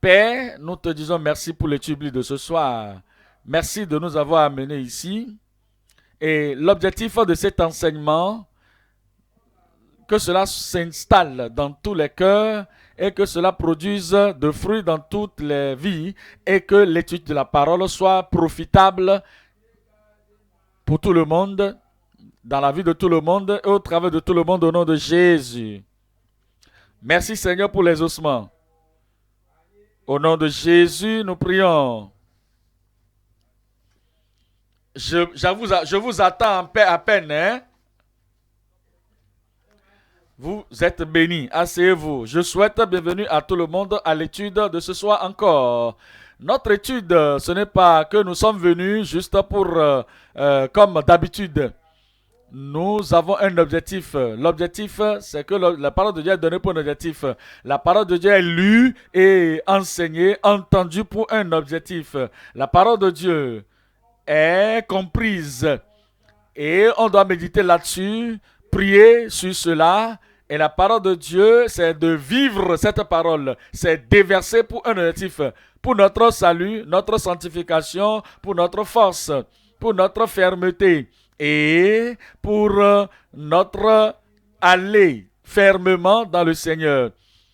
Père, nous te disons merci pour l'étude de ce soir. Merci de nous avoir amenés ici. Et l'objectif de cet enseignement, que cela s'installe dans tous les cœurs et que cela produise de fruits dans toutes les vies et que l'étude de la parole soit profitable pour tout le monde, dans la vie de tout le monde et au travers de tout le monde au nom de Jésus. Merci Seigneur pour les ossements. Au nom de Jésus, nous prions. Je vous attends en paix à peine, hein? Vous êtes bénis. Asseyez-vous. Je souhaite bienvenue à tout le monde à l'étude de ce soir encore. Notre étude, ce n'est pas que nous sommes venus juste pour, comme d'habitude. Nous avons un objectif. L'objectif, c'est que la parole de Dieu est donnée pour un objectif. La parole de Dieu est lue et enseignée, entendue pour un objectif. La parole de Dieu est comprise et on doit méditer là-dessus, prier sur cela. Et la parole de Dieu, c'est de vivre cette parole. C'est déverser pour un objectif, pour notre salut, notre sanctification, pour notre force, pour notre fermeté et pour notre aller fermement dans le Seigneur.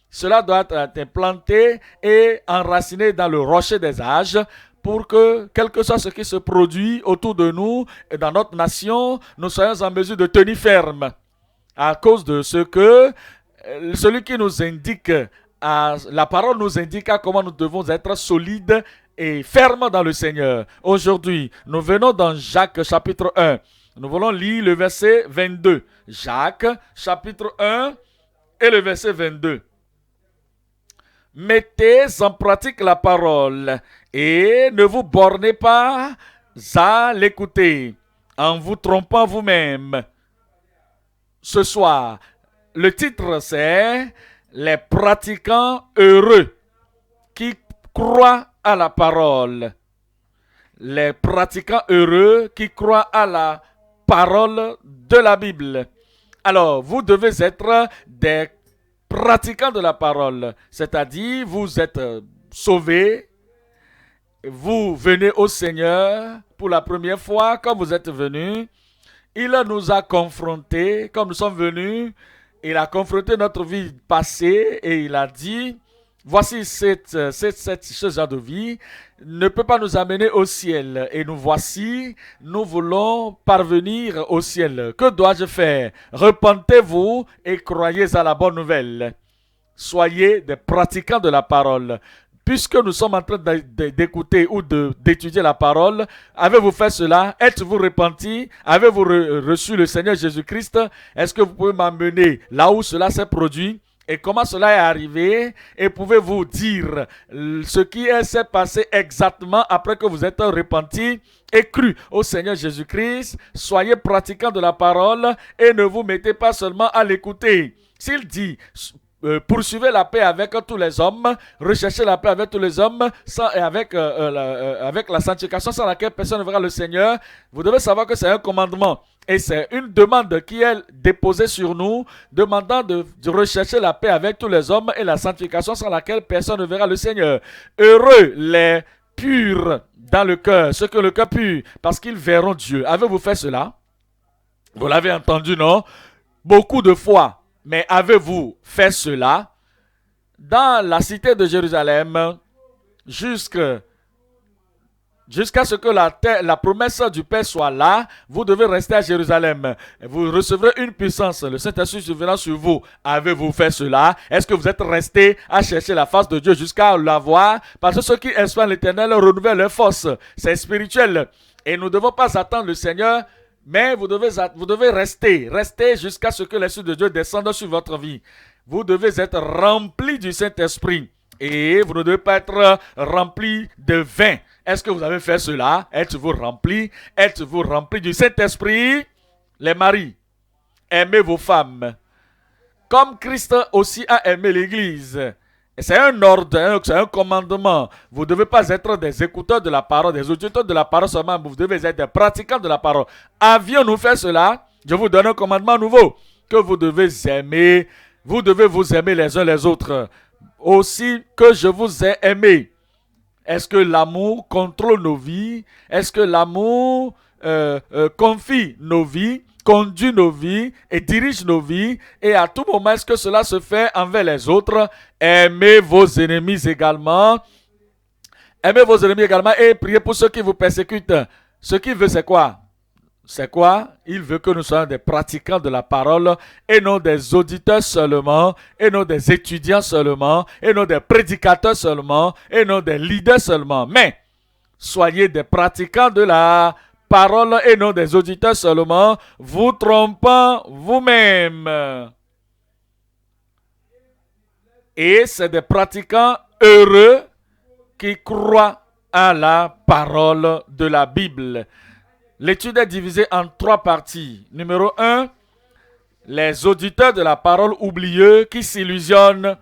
Cela doit être implanté et enraciné dans le rocher des âges pour que, quel que soit ce qui se produit autour de nous et dans notre nation, nous soyons en mesure de tenir ferme. À cause de ce que celui qui nous indique, la parole nous indique à comment nous devons être solides et fermes dans le Seigneur. Aujourd'hui, nous venons dans Jacques chapitre 1. Nous voulons lire le verset 22. Jacques chapitre 1 et le verset 22. Mettez en pratique la parole et ne vous bornez pas à l'écouter en vous trompant vous-même. Ce soir, le titre c'est « Les pratiquants heureux qui croient à la parole ». Les pratiquants heureux qui croient à la parole de la Bible. Alors, vous devez être des pratiquants de la parole, c'est-à-dire vous êtes sauvés, vous venez au Seigneur pour la première fois quand vous êtes venus. Il nous a confrontés, comme nous sommes venus, il a confronté notre vie passée et il a dit, voici cette chose de vie ne peut pas nous amener au ciel. Et nous voici, nous voulons parvenir au ciel. Que dois-je faire? Repentez-vous et croyez à la bonne nouvelle. Soyez des pratiquants de la parole. Puisque nous sommes en train d'écouter ou d'étudier la parole, avez-vous fait cela? Êtes-vous repenti? Avez-vous reçu le Seigneur Jésus-Christ? Est-ce que vous pouvez m'amener là où cela s'est produit? Et comment cela est arrivé? Et pouvez-vous dire ce qui s'est passé exactement après que vous êtes repenti et cru au Seigneur Jésus-Christ? Soyez pratiquants de la parole et ne vous mettez pas seulement à l'écouter. S'il dit... poursuivez la paix avec tous les hommes, recherchez la paix avec tous les hommes et avec la sanctification sans laquelle personne ne verra le Seigneur. Vous devez savoir que c'est un commandement et c'est une demande qui est déposée sur nous, demandant de rechercher la paix avec tous les hommes et la sanctification sans laquelle personne ne verra le Seigneur. Heureux les purs dans le cœur, ceux que le cœur pur, parce qu'ils verront Dieu. Avez-vous fait cela? Vous l'avez entendu, non? Beaucoup de fois. Mais avez-vous fait cela? Dans la cité de Jérusalem, jusqu'à ce que la promesse du Père soit là, vous devez rester à Jérusalem. Vous recevrez une puissance, le Saint-Esprit survenant sur vous. Avez-vous fait cela? Est-ce que vous êtes resté à chercher la face de Dieu jusqu'à l'avoir? Parce que ceux qui espèrent l'Éternel renouvellent leur force. C'est spirituel. Et nous ne devons pas attendre le Seigneur. Mais vous devez rester jusqu'à ce que l'Esprit de Dieu descende sur votre vie. Vous devez être rempli du Saint-Esprit. Et vous ne devez pas être rempli de vin. Est-ce que vous avez fait cela? Êtes-vous rempli? Êtes-vous rempli du Saint-Esprit? Les maris, aimez vos femmes. Comme Christ aussi a aimé l'Église. Et c'est un ordre, c'est un commandement. Vous ne devez pas être des écouteurs de la parole, des auditeurs de la parole seulement. Vous devez être des pratiquants de la parole. Avions-nous fait cela? Je vous donne un commandement nouveau. Que vous devez aimer. Vous devez vous aimer les uns les autres. aussi que je vous ai aimé. Est-ce que l'amour contrôle nos vies? Est-ce que l'amour confie nos vies, conduit nos vies et dirige nos vies? Et à tout moment, est-ce que cela se fait envers les autres? Aimez vos ennemis également. Aimez vos ennemis également et priez pour ceux qui vous persécutent. Ce qu'il veut, c'est quoi? C'est quoi? Il veut que nous soyons des pratiquants de la parole et non des auditeurs seulement, et non des étudiants seulement, et non des prédicateurs seulement, et non des leaders seulement. Mais soyez des pratiquants de la parole et non des auditeurs seulement, vous trompant vous-même. Et c'est des pratiquants heureux qui croient à la parole de la Bible. L'étude est divisée en 3 parties. Numéro 1, les auditeurs de la parole oublieux qui s'illusionnent,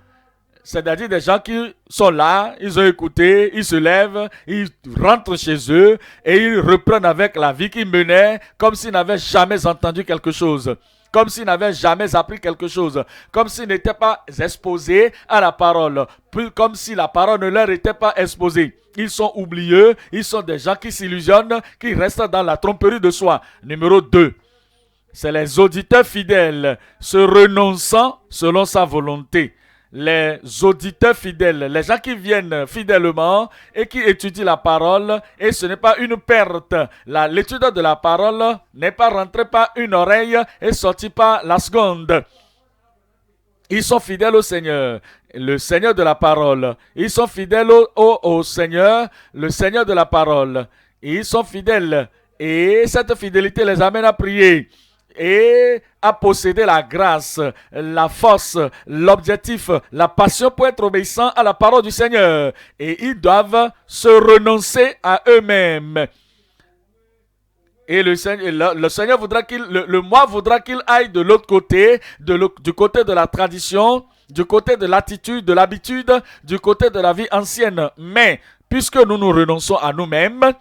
c'est-à-dire des gens qui sont là, ils ont écouté, ils se lèvent, ils rentrent chez eux et ils reprennent avec la vie qu'ils menaient comme s'ils n'avaient jamais entendu quelque chose, comme s'ils n'avaient jamais appris quelque chose, comme s'ils n'étaient pas exposés à la parole, comme si la parole ne leur était pas exposée. Ils sont oublieux, ils sont des gens qui s'illusionnent, qui restent dans la tromperie de soi. Numéro 2, c'est les auditeurs fidèles, se renonçant selon sa volonté. Les auditeurs fidèles, les gens qui viennent fidèlement et qui étudient la parole, et ce n'est pas une perte. L'étude de la parole n'est pas rentrée par une oreille et sortie par la seconde. Ils sont fidèles au Seigneur, le Seigneur de la parole. Ils sont fidèles au Seigneur, le Seigneur de la parole. Ils sont fidèles et cette fidélité les amène à prier et à posséder la grâce, la force, l'objectif, la passion pour être obéissant à la parole du Seigneur. Et ils doivent se renoncer à eux-mêmes. Et le Seigneur voudra le moi voudra qu'il aille de l'autre côté, du côté de la tradition, du côté de l'attitude, de l'habitude, du côté de la vie ancienne. Mais, puisque nous nous renonçons à nous-mêmes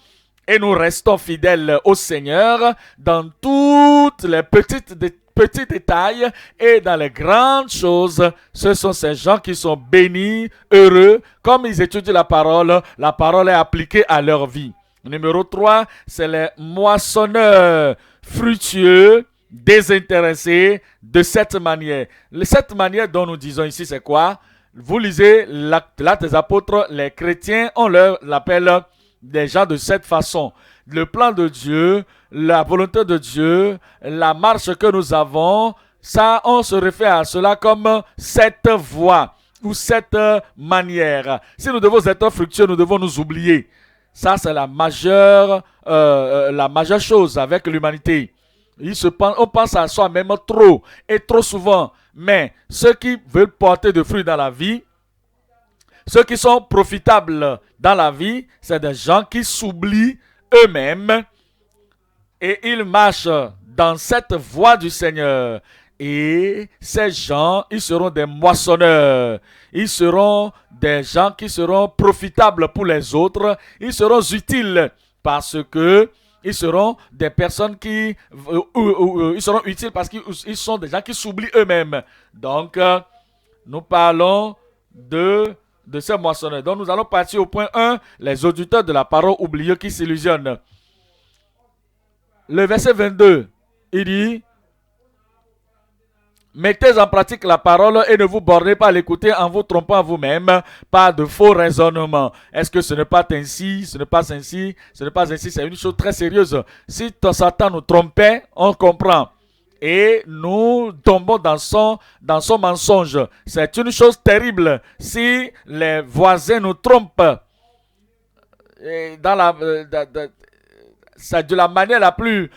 et nous restons fidèles au Seigneur dans toutes les petits détails et dans les grandes choses, ce sont ces gens qui sont bénis, heureux, comme ils étudient la parole est appliquée à leur vie. Numéro 3, c'est les moissonneurs fructueux, désintéressés de cette manière. Cette manière dont nous disons ici, c'est quoi? Vous lisez l'acte des apôtres, les chrétiens, on l'appelle des gens de cette façon. Le plan de Dieu, la volonté de Dieu, la marche que nous avons, ça, on se réfère à cela comme cette voie ou cette manière. Si nous devons être fructueux, nous devons nous oublier. Ça, c'est la majeure chose avec l'humanité. On pense à soi-même trop et trop souvent. Mais ceux qui veulent porter de fruits dans la vie, ceux qui sont profitables dans la vie, c'est des gens qui s'oublient eux-mêmes et ils marchent dans cette voie du Seigneur. Et ces gens, ils seront des moissonneurs. Ils seront des gens qui seront profitables pour les autres. Ils seront utiles parce que ils seront des personnes qui... ils seront utiles parce qu'ils sont des gens qui s'oublient eux-mêmes. Donc, nous parlons de ces moissonneurs. Donc, nous allons partir au point 1, les auditeurs de la parole oublieux qui s'illusionnent. Le verset 22, il dit... Mettez en pratique la parole et ne vous bornez pas à l'écouter en vous trompant vous-même par de faux raisonnements. Est-ce que ce n'est pas ainsi? Ce n'est pas ainsi? Ce n'est pas ainsi? C'est une chose très sérieuse. Si Satan nous trompait, on comprend. Et nous tombons dans son mensonge. C'est une chose terrible. Si les voisins nous trompent, c'est de la manière la plus,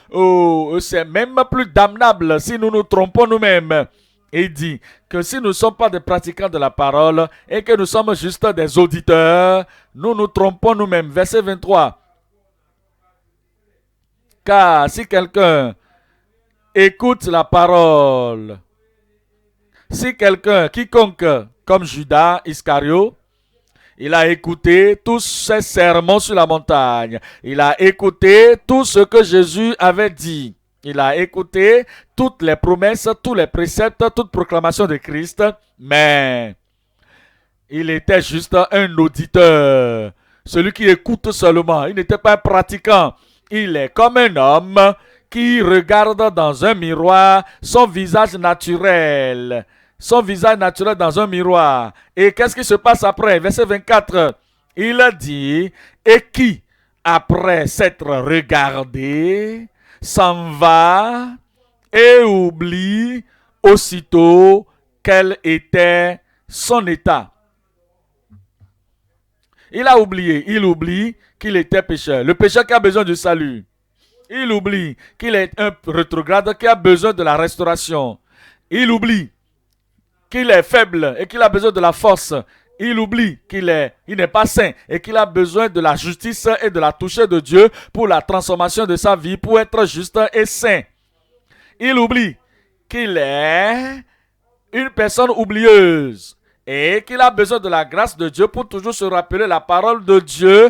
c'est même plus damnable si nous nous trompons nous-mêmes. Il dit que si nous ne sommes pas des pratiquants de la parole et que nous sommes juste des auditeurs, nous nous trompons nous-mêmes. Verset 23. Car si quelqu'un écoute la parole, quiconque, comme Judas Iscario, il a écouté tous ces sermons sur la montagne. Il a écouté tout ce que Jésus avait dit. Il a écouté toutes les promesses, tous les préceptes, toute proclamation de Christ. Mais Il était juste un auditeur. Celui qui écoute seulement. Il n'était pas un pratiquant. Il est comme un homme qui regarde dans un miroir son visage naturel. Son visage naturel dans un miroir. Et qu'est-ce qui se passe après? Verset 24. Il a dit, et qui, après s'être regardé, s'en va et oublie aussitôt quel était son état. Il a oublié, il oublie qu'il était pécheur. Le pécheur qui a besoin du salut. Il oublie qu'il est un rétrograde qui a besoin de la restauration. Il oublie qu'il est faible et qu'il a besoin de la force. Il oublie qu'il n'est pas saint et qu'il a besoin de la justice et de la touche de Dieu pour la transformation de sa vie, pour être juste et saint. Il oublie qu'il est une personne oublieuse et qu'il a besoin de la grâce de Dieu pour toujours se rappeler la parole de Dieu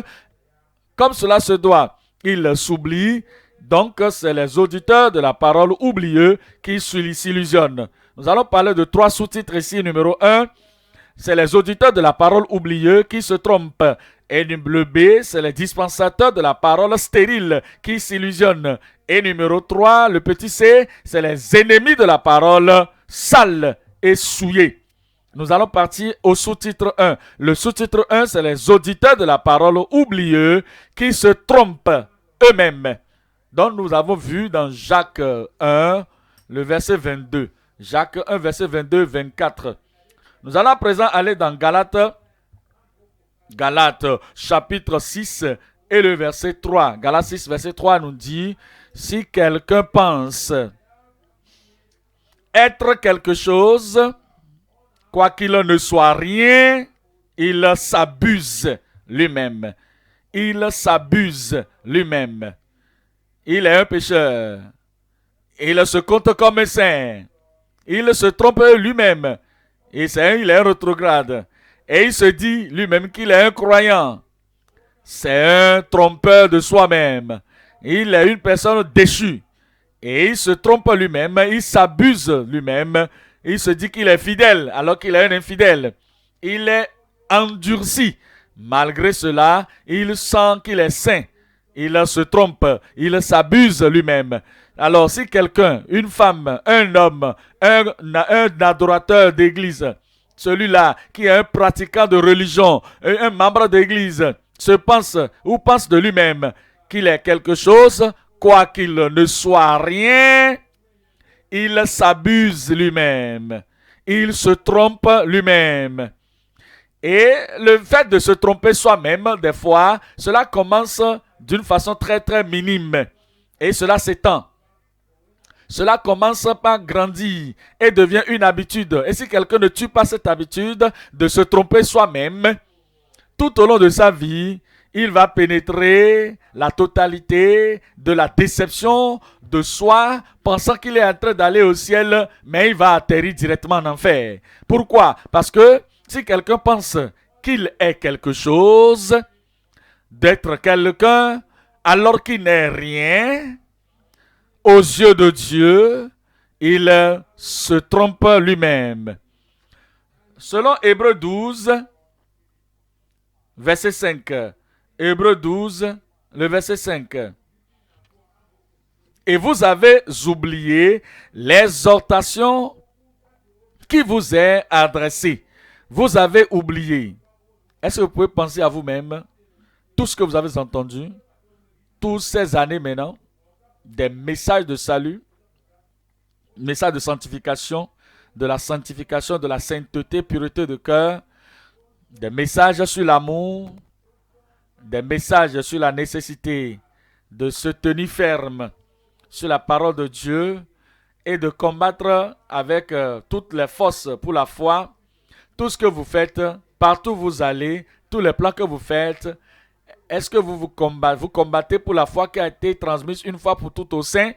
comme cela se doit. Il s'oublie, donc c'est les auditeurs de la parole oublieux qui s'illusionnent. Nous allons parler de 3 sous-titres ici. Numéro 1, c'est les auditeurs de la parole oublieux qui se trompent. Et le B, c'est les dispensateurs de la parole stérile qui s'illusionnent. Et numéro 3, le petit C, c'est les ennemis de la parole sale et souillée. Nous allons partir au sous-titre 1. Le sous-titre 1, c'est les auditeurs de la parole oublieux qui se trompent eux-mêmes. Donc nous avons vu dans Jacques 1, le verset 22. Jacques 1, verset 22-24. Nous allons à présent aller dans Galates chapitre 6 et le verset 3. Galates 6, verset 3 nous dit, si quelqu'un pense être quelque chose, quoiqu'il ne soit rien, il s'abuse lui-même. Il s'abuse lui-même. Il est un pécheur. Il se compte comme un saint. Il se trompe lui-même. Et il est un rétrograde. Et il se dit lui-même qu'il est un croyant. C'est un trompeur de soi-même. Il est une personne déchue. Et il se trompe lui-même. Il s'abuse lui-même. Il se dit qu'il est fidèle alors qu'il est un infidèle. Il est endurci. Malgré cela, il sent qu'il est saint. Il se trompe. Il s'abuse lui-même. Alors si quelqu'un, une femme, un homme, un adorateur d'église, celui-là qui est un pratiquant de religion, un membre d'église, se pense ou pense de lui-même qu'il est quelque chose, quoiqu'il ne soit rien, il s'abuse lui-même. Il se trompe lui-même. Et le fait de se tromper soi-même, des fois, cela commence d'une façon très très minime. Et cela s'étend. Cela commence par grandir et devient une habitude. Et si quelqu'un ne tue pas cette habitude de se tromper soi-même, tout au long de sa vie, il va pénétrer la totalité de la déception de soi, pensant qu'il est en train d'aller au ciel, mais il va atterrir directement en enfer. Pourquoi? Parce que si quelqu'un pense qu'il est quelque chose, d'être quelqu'un, alors qu'il n'est rien, aux yeux de Dieu, il se trompe lui-même. Selon Hébreux 12, verset 5. Hébreux 12, le verset 5. Et vous avez oublié l'exhortation qui vous est adressée. Vous avez oublié. Est-ce que vous pouvez penser à vous-même tout ce que vous avez entendu, toutes ces années maintenant, des messages de salut, messages de sanctification, de la sainteté, pureté de cœur, des messages sur l'amour, des messages sur la nécessité de se tenir ferme sur la parole de Dieu et de combattre avec toutes les forces pour la foi, tout ce que vous faites, partout où vous allez, tous les plans que vous faites. Est-ce que vous combattez pour la foi qui a été transmise une fois pour toutes aux saints?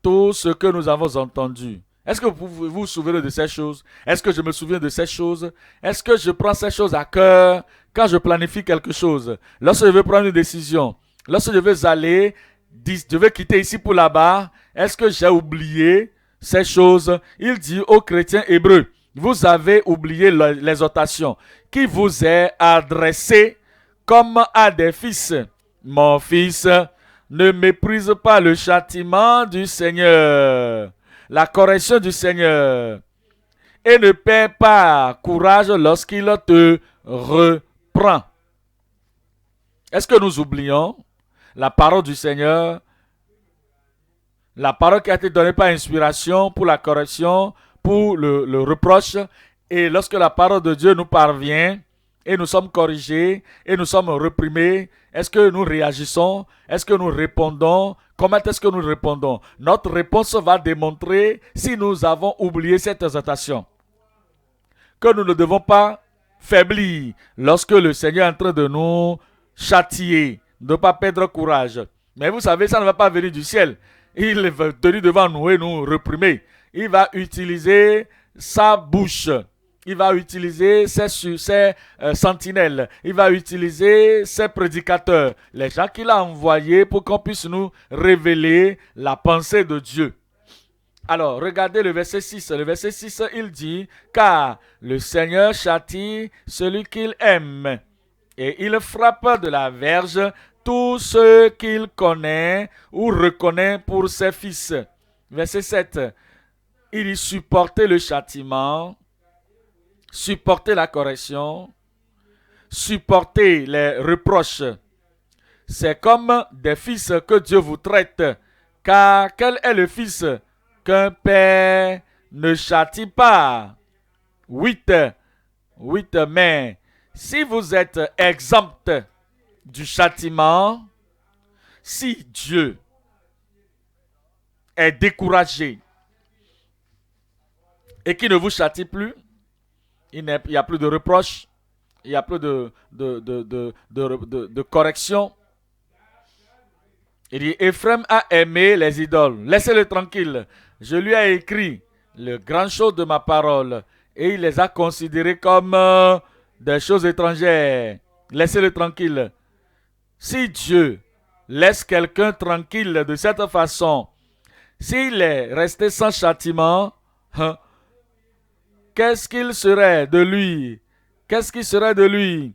Tout ce que nous avons entendu. Est-ce que vous vous souvenez de ces choses? Est-ce que je me souviens de ces choses? Est-ce que je prends ces choses à cœur quand je planifie quelque chose? Lorsque je veux prendre une décision, lorsque je veux aller, je veux quitter ici pour là-bas, est-ce que j'ai oublié ces choses? Il dit aux chrétiens hébreux, vous avez oublié l'exhortation qui vous est adressée comme à des fils. Mon fils, ne méprise pas le châtiment du Seigneur, la correction du Seigneur, et ne perds pas courage lorsqu'il te reprend. Est-ce que nous oublions la parole du Seigneur, la parole qui a été donnée par inspiration pour la correction, pour le reproche, et lorsque la parole de Dieu nous parvient, et nous sommes corrigés, et nous sommes reprimés, est-ce que nous réagissons? Est-ce que nous répondons? Comment est-ce que nous répondons? Notre réponse va démontrer si nous avons oublié cette exhortation. Que nous ne devons pas faiblir lorsque le Seigneur est en train de nous châtier, de ne pas perdre courage. Mais vous savez, ça ne va pas venir du ciel. Il est venu devant nous et nous reprimer. Il va utiliser sa bouche. Il va utiliser ses sentinelles. Il va utiliser ses prédicateurs. Les gens qu'il a envoyés pour qu'on puisse nous révéler la pensée de Dieu. Alors, regardez le verset 6. Le verset 6, il dit, « Car le Seigneur châtie celui qu'il aime, et il frappe de la verge tous ceux qu'il connaît ou reconnaît pour ses fils. » Verset 7, il dit, « Supporter le châtiment, supporter la correction, supporter les reproches. C'est comme des fils que Dieu vous traite, car quel est le fils qu'un père ne châtie pas? 8. Mais si vous êtes exempt du châtiment, si Dieu est découragé et qu'il ne vous châtie plus, il n'y a plus de reproches, il n'y a plus de correction. Il dit, Ephraim a aimé les idoles, laissez-le tranquille. Je lui ai écrit les grandes choses de ma parole et il les a considérées comme des choses étrangères. Laissez-le tranquille. Si Dieu laisse quelqu'un tranquille de cette façon, s'il est resté sans châtiment, qu'est-ce qu'il serait de lui? Qu'est-ce qui serait de lui?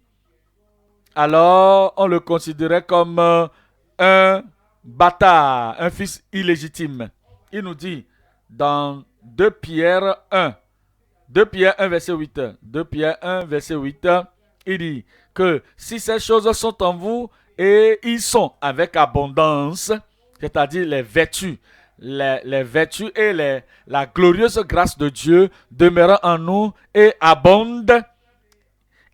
Alors, on le considérait comme un bâtard, un fils illégitime. Il nous dit dans 2 Pierre 1, 2 Pierre 1 verset 8, 2 Pierre 1 verset 8, il dit que si ces choses sont en vous et ils sont avec abondance, c'est-à-dire les vertus, les vertus et la glorieuse grâce de Dieu demeurant en nous et abondent,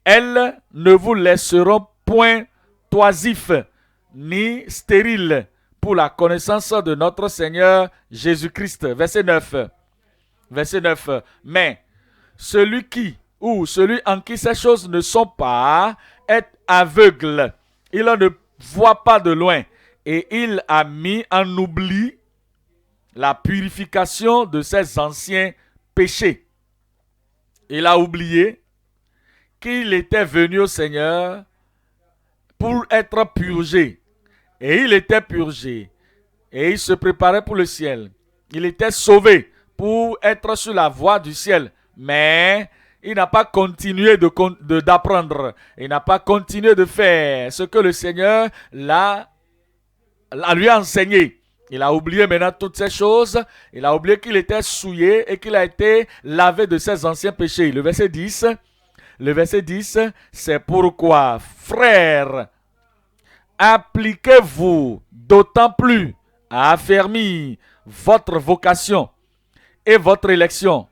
elles ne vous laisseront point toisifs ni stériles pour la connaissance de notre Seigneur Jésus-Christ. Verset 9. Verset 9. Mais celui qui ou celui en qui ces choses ne sont pas est aveugle. Il ne voit pas de loin et il a mis en oubli la purification de ses anciens péchés. Il a oublié qu'il était venu au Seigneur pour être purgé. Et il était purgé. Et il se préparait pour le ciel. Il était sauvé pour être sur la voie du ciel. Mais il n'a pas continué d'apprendre. Il n'a pas continué de faire ce que le Seigneur lui a enseigné. Il a oublié maintenant toutes ces choses. Il a oublié qu'il était souillé et qu'il a été lavé de ses anciens péchés. Le verset 10, c'est pourquoi, frères, appliquez-vous d'autant plus à affermir votre vocation et votre élection,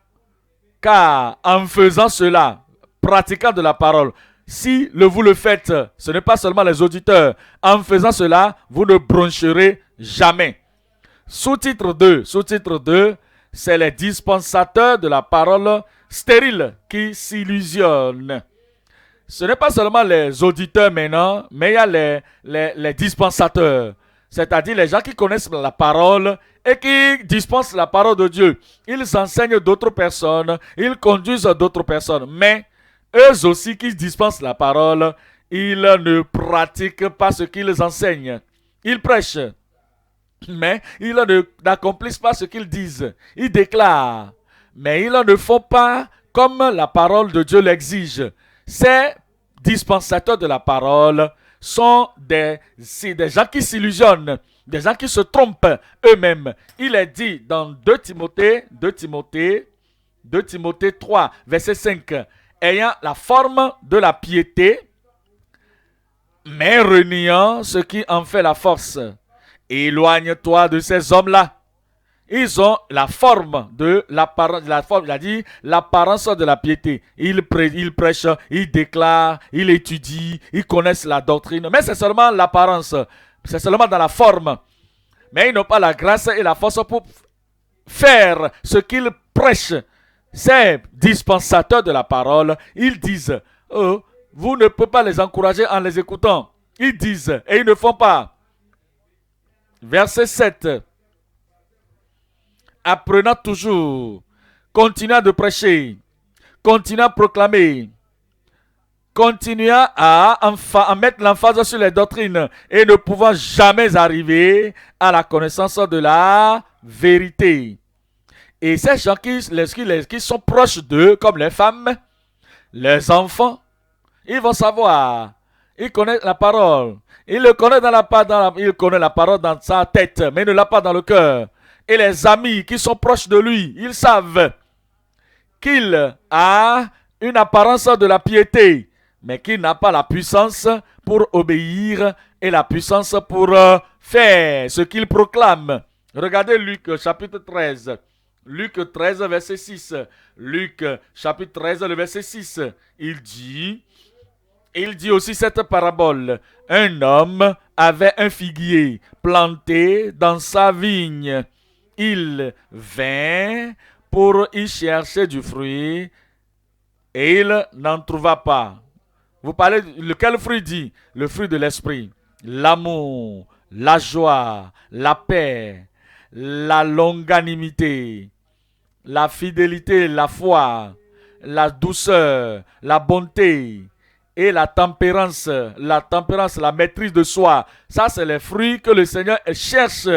car en faisant cela, pratiquant de la parole, si vous le faites, ce n'est pas seulement les auditeurs, en faisant cela, vous ne broncherez jamais. Sous-titre 2, c'est les dispensateurs de la parole stérile qui s'illusionnent. Ce n'est pas seulement les auditeurs maintenant, mais il y a les dispensateurs. C'est-à-dire les gens qui connaissent la parole et qui dispensent la parole de Dieu. Ils enseignent d'autres personnes, ils conduisent d'autres personnes. Mais eux aussi qui dispensent la parole, ils ne pratiquent pas ce qu'ils enseignent. Ils prêchent, mais ils n'accomplissent pas ce qu'ils disent. Ils déclarent, mais ils ne font pas comme la parole de Dieu l'exige. Ces dispensateurs de la parole sont des gens qui s'illusionnent, des gens qui se trompent eux-mêmes. Il est dit dans 2 Timothée 3, verset 5, ayant la forme de la piété, mais reniant ce qui en fait la force. Éloigne-toi de ces hommes-là. Ils ont la forme de l'apparence, il a dit l'apparence de la piété. Ils prêchent, ils déclarent, ils étudient, ils connaissent la doctrine. Mais c'est seulement l'apparence, c'est seulement dans la forme. Mais ils n'ont pas la grâce et la force pour faire ce qu'ils prêchent. Ces dispensateurs de la parole, ils disent, oh, vous ne pouvez pas les encourager en les écoutant. Ils disent et ils ne font pas. Verset 7. Apprenant toujours, continuant de prêcher, continuant à proclamer, continuant à mettre l'emphase sur les doctrines et ne pouvant jamais arriver à la connaissance de la vérité. Et ces gens qui sont proches d'eux, comme les femmes, les enfants, ils vont savoir, ils connaissent la parole, ils le connaissent il connaît la parole dans sa tête, mais il ne l'a pas dans le cœur. Et les amis qui sont proches de lui, ils savent qu'il a une apparence de la piété, mais qu'il n'a pas la puissance pour obéir et la puissance pour faire ce qu'il proclame. Regardez Luc chapitre 13. Luc 13, verset 6. Luc chapitre 13, le verset 6. Il dit aussi cette parabole. Un homme avait un figuier planté dans sa vigne. Il vint pour y chercher du fruit et il n'en trouva pas. Vous parlez, lequel fruit dit? Le fruit de l'esprit. L'amour, la joie, la paix, la longanimité, la fidélité, la foi, la douceur, la bonté et la tempérance, la maîtrise de soi. Ça, c'est les fruits que le Seigneur cherche.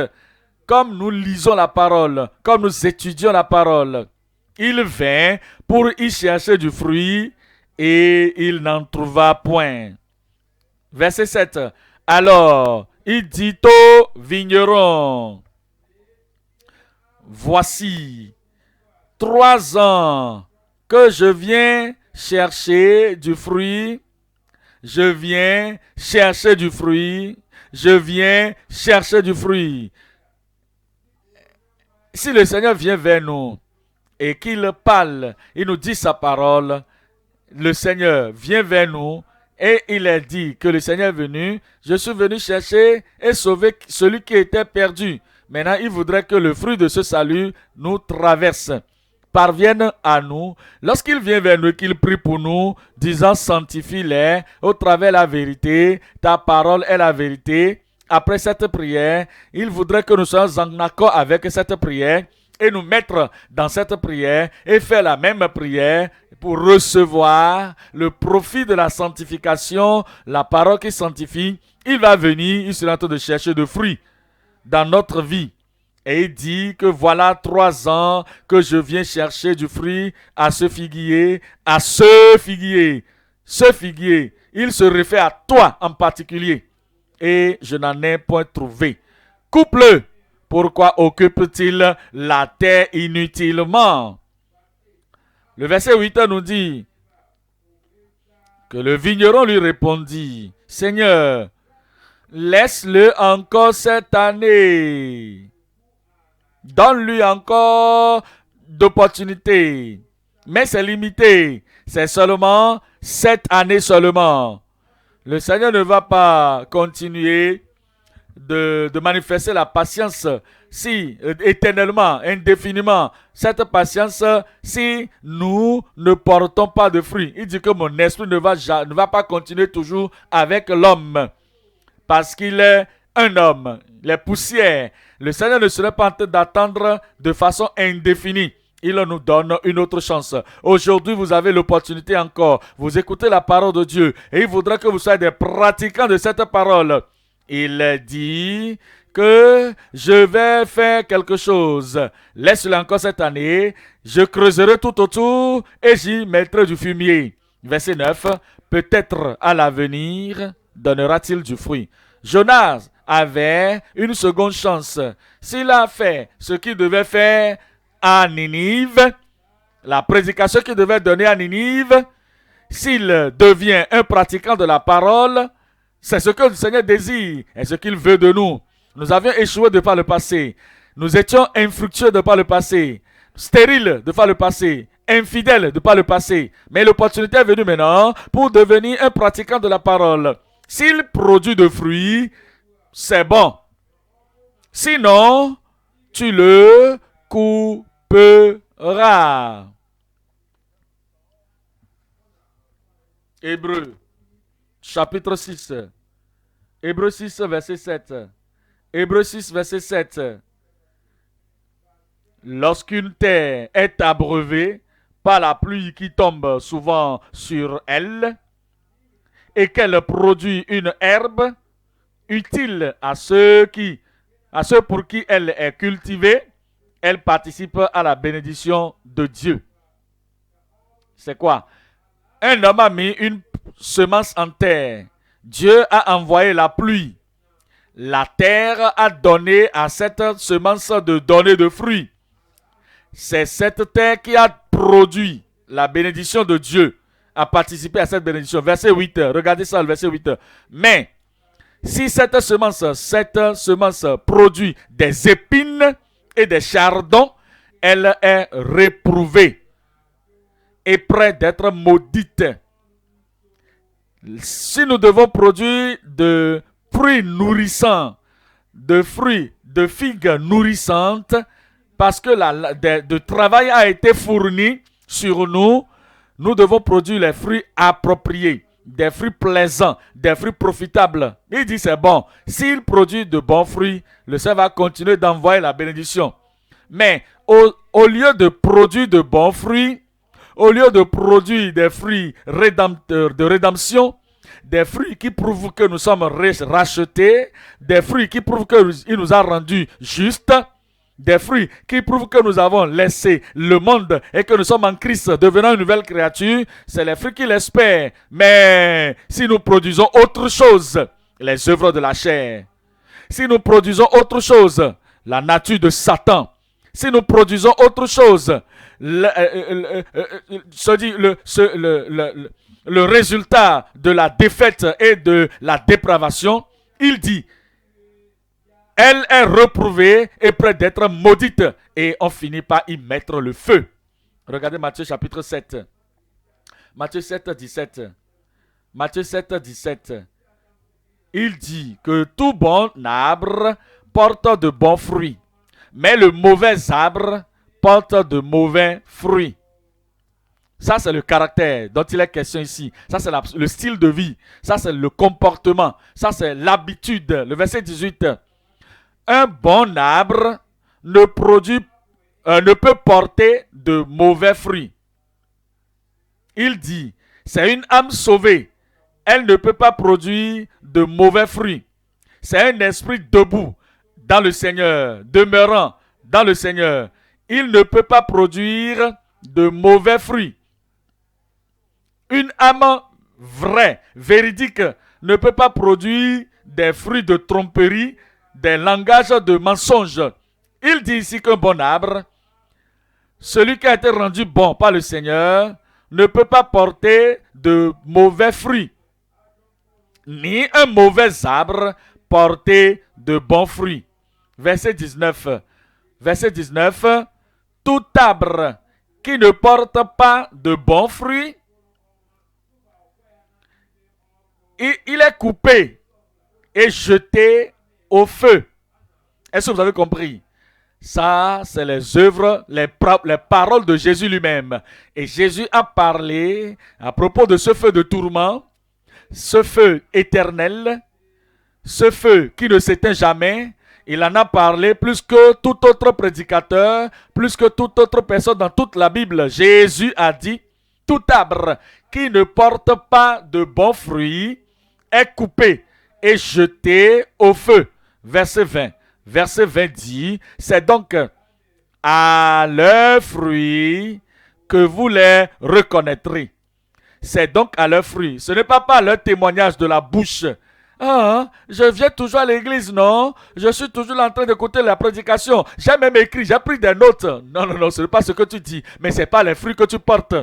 Comme nous lisons la parole, comme nous étudions la parole, il vint pour y chercher du fruit et il n'en trouva point. Verset 7. Alors, il dit au vigneron, voici 3 ans que je viens chercher du fruit, je viens chercher du fruit, je viens chercher du fruit. Si le Seigneur vient vers nous et qu'il parle, il nous dit sa parole, le Seigneur vient vers nous et il a dit que le Seigneur est venu, je suis venu chercher et sauver celui qui était perdu. Maintenant, il voudrait que le fruit de ce salut nous traverse, parvienne à nous. Lorsqu'il vient vers nous et qu'il prie pour nous, disant sanctifie-les au travers de la vérité, ta parole est la vérité. Après cette prière, il voudrait que nous soyons en accord avec cette prière et nous mettre dans cette prière et faire la même prière pour recevoir le profit de la sanctification, la parole qui sanctifie. Il va venir, il sera en train de chercher de fruits dans notre vie. Et il dit que voilà 3 ans que je viens chercher du fruit à ce figuier, à ce figuier. Ce figuier, il se réfère à toi en particulier. Et je n'en ai point trouvé. Coupe-le. Pourquoi occupe-t-il la terre inutilement? Le verset 8 nous dit que le vigneron lui répondit, Seigneur, laisse-le encore cette année. Donne-lui encore d'opportunités. Mais c'est limité. C'est seulement 7 années seulement. Le Seigneur ne va pas continuer de manifester la patience si éternellement, indéfiniment, cette patience si nous ne portons pas de fruits. Il dit que mon esprit ne va pas continuer toujours avec l'homme parce qu'il est un homme, les poussières. Le Seigneur ne serait pas en train d'attendre de façon indéfinie. Il nous donne une autre chance. Aujourd'hui, vous avez l'opportunité encore. Vous écoutez la parole de Dieu et il voudrait que vous soyez des pratiquants de cette parole. Il dit que je vais faire quelque chose. Laisse-le encore cette année. Je creuserai tout autour et j'y mettrai du fumier. Verset 9. Peut-être à l'avenir donnera-t-il du fruit. Jonas avait une seconde chance. S'il a fait ce qu'il devait faire à Ninive, la prédication qu'il devait donner à Ninive, s'il devient un pratiquant de la parole, c'est ce que le Seigneur désire et ce qu'il veut de nous. Nous avions échoué de par le passé. Nous étions infructueux de par le passé, stériles de par le passé, infidèles de par le passé. Mais l'opportunité est venue maintenant pour devenir un pratiquant de la parole. S'il produit de fruits, c'est bon. Sinon, tu le couperas. Hébreux, chapitre 6. Hébreux 6, verset 7. Hébreux 6, verset 7. Lorsqu'une terre est abreuvée par la pluie qui tombe souvent sur elle et qu'elle produit une herbe utile à ceux pour qui elle est cultivée, elle participe à la bénédiction de Dieu. C'est quoi? Un homme a mis une semence en terre. Dieu a envoyé la pluie. La terre a donné à cette semence de donner de fruits. C'est cette terre qui a produit la bénédiction de Dieu, a participé à cette bénédiction. Verset 8, regardez ça, le verset 8. Mais, si cette semence produit des épines et des chardons, elle est réprouvée et près d'être maudite. Si nous devons produire de fruits nourrissants, de figues nourrissantes, parce que le travail a été fourni sur nous, nous devons produire les fruits appropriés, des fruits plaisants, des fruits profitables. Il dit c'est bon. S'il produit de bons fruits, le Seigneur va continuer d'envoyer la bénédiction. Mais au lieu de produire de bons fruits, au lieu de produire des fruits de rédemption, des fruits qui prouvent que nous sommes rachetés, des fruits qui prouvent qu'il nous a rendus justes, des fruits qui prouvent que nous avons laissé le monde et que nous sommes en Christ, devenant une nouvelle créature, c'est les fruits qu'il espère. Mais si nous produisons autre chose, les œuvres de la chair, si nous produisons autre chose, la nature de Satan, si nous produisons autre chose, le résultat de la défaite et de la dépravation, il dit, elle est reprouvée et près d'être maudite. Et on finit par y mettre le feu. Regardez Matthieu chapitre 7. Matthieu 7, 17. Matthieu 7, 17. Il dit que tout bon arbre porte de bons fruits, mais le mauvais arbre porte de mauvais fruits. Ça, c'est le caractère dont il est question ici. Ça, c'est le style de vie. Ça, c'est le comportement. Ça, c'est l'habitude. Le verset 18. Un bon arbre ne peut porter de mauvais fruits. Il dit, c'est une âme sauvée. Elle ne peut pas produire de mauvais fruits. C'est un esprit debout dans le Seigneur, demeurant dans le Seigneur. Il ne peut pas produire de mauvais fruits. Une âme vraie, véridique, ne peut pas produire des fruits de tromperie, des langages de mensonges. Il dit ici qu'un bon arbre, celui qui a été rendu bon par le Seigneur, ne peut pas porter de mauvais fruits, ni un mauvais arbre porter de bons fruits. Verset 19. Verset 19. Tout arbre qui ne porte pas de bons fruits, il est coupé et jeté au feu. Est-ce que vous avez compris? Ça, c'est les œuvres, les paroles de Jésus lui-même. Et Jésus a parlé à propos de ce feu de tourment, ce feu éternel, ce feu qui ne s'éteint jamais. Il en a parlé plus que tout autre prédicateur, plus que toute autre personne dans toute la Bible. Jésus a dit, tout arbre qui ne porte pas de bons fruits est coupé et jeté au feu. Verset 20. verset 20 dit, c'est donc à leurs fruits que vous les reconnaîtrez. C'est donc à leurs fruits. Ce n'est pas par leur témoignage de la bouche. Ah, je viens toujours à l'église, non? Je suis toujours en train d'écouter la prédication. J'ai même écrit, j'ai pris des notes. Non, non, non, ce n'est pas ce que tu dis, mais ce n'est pas les fruits que tu portes.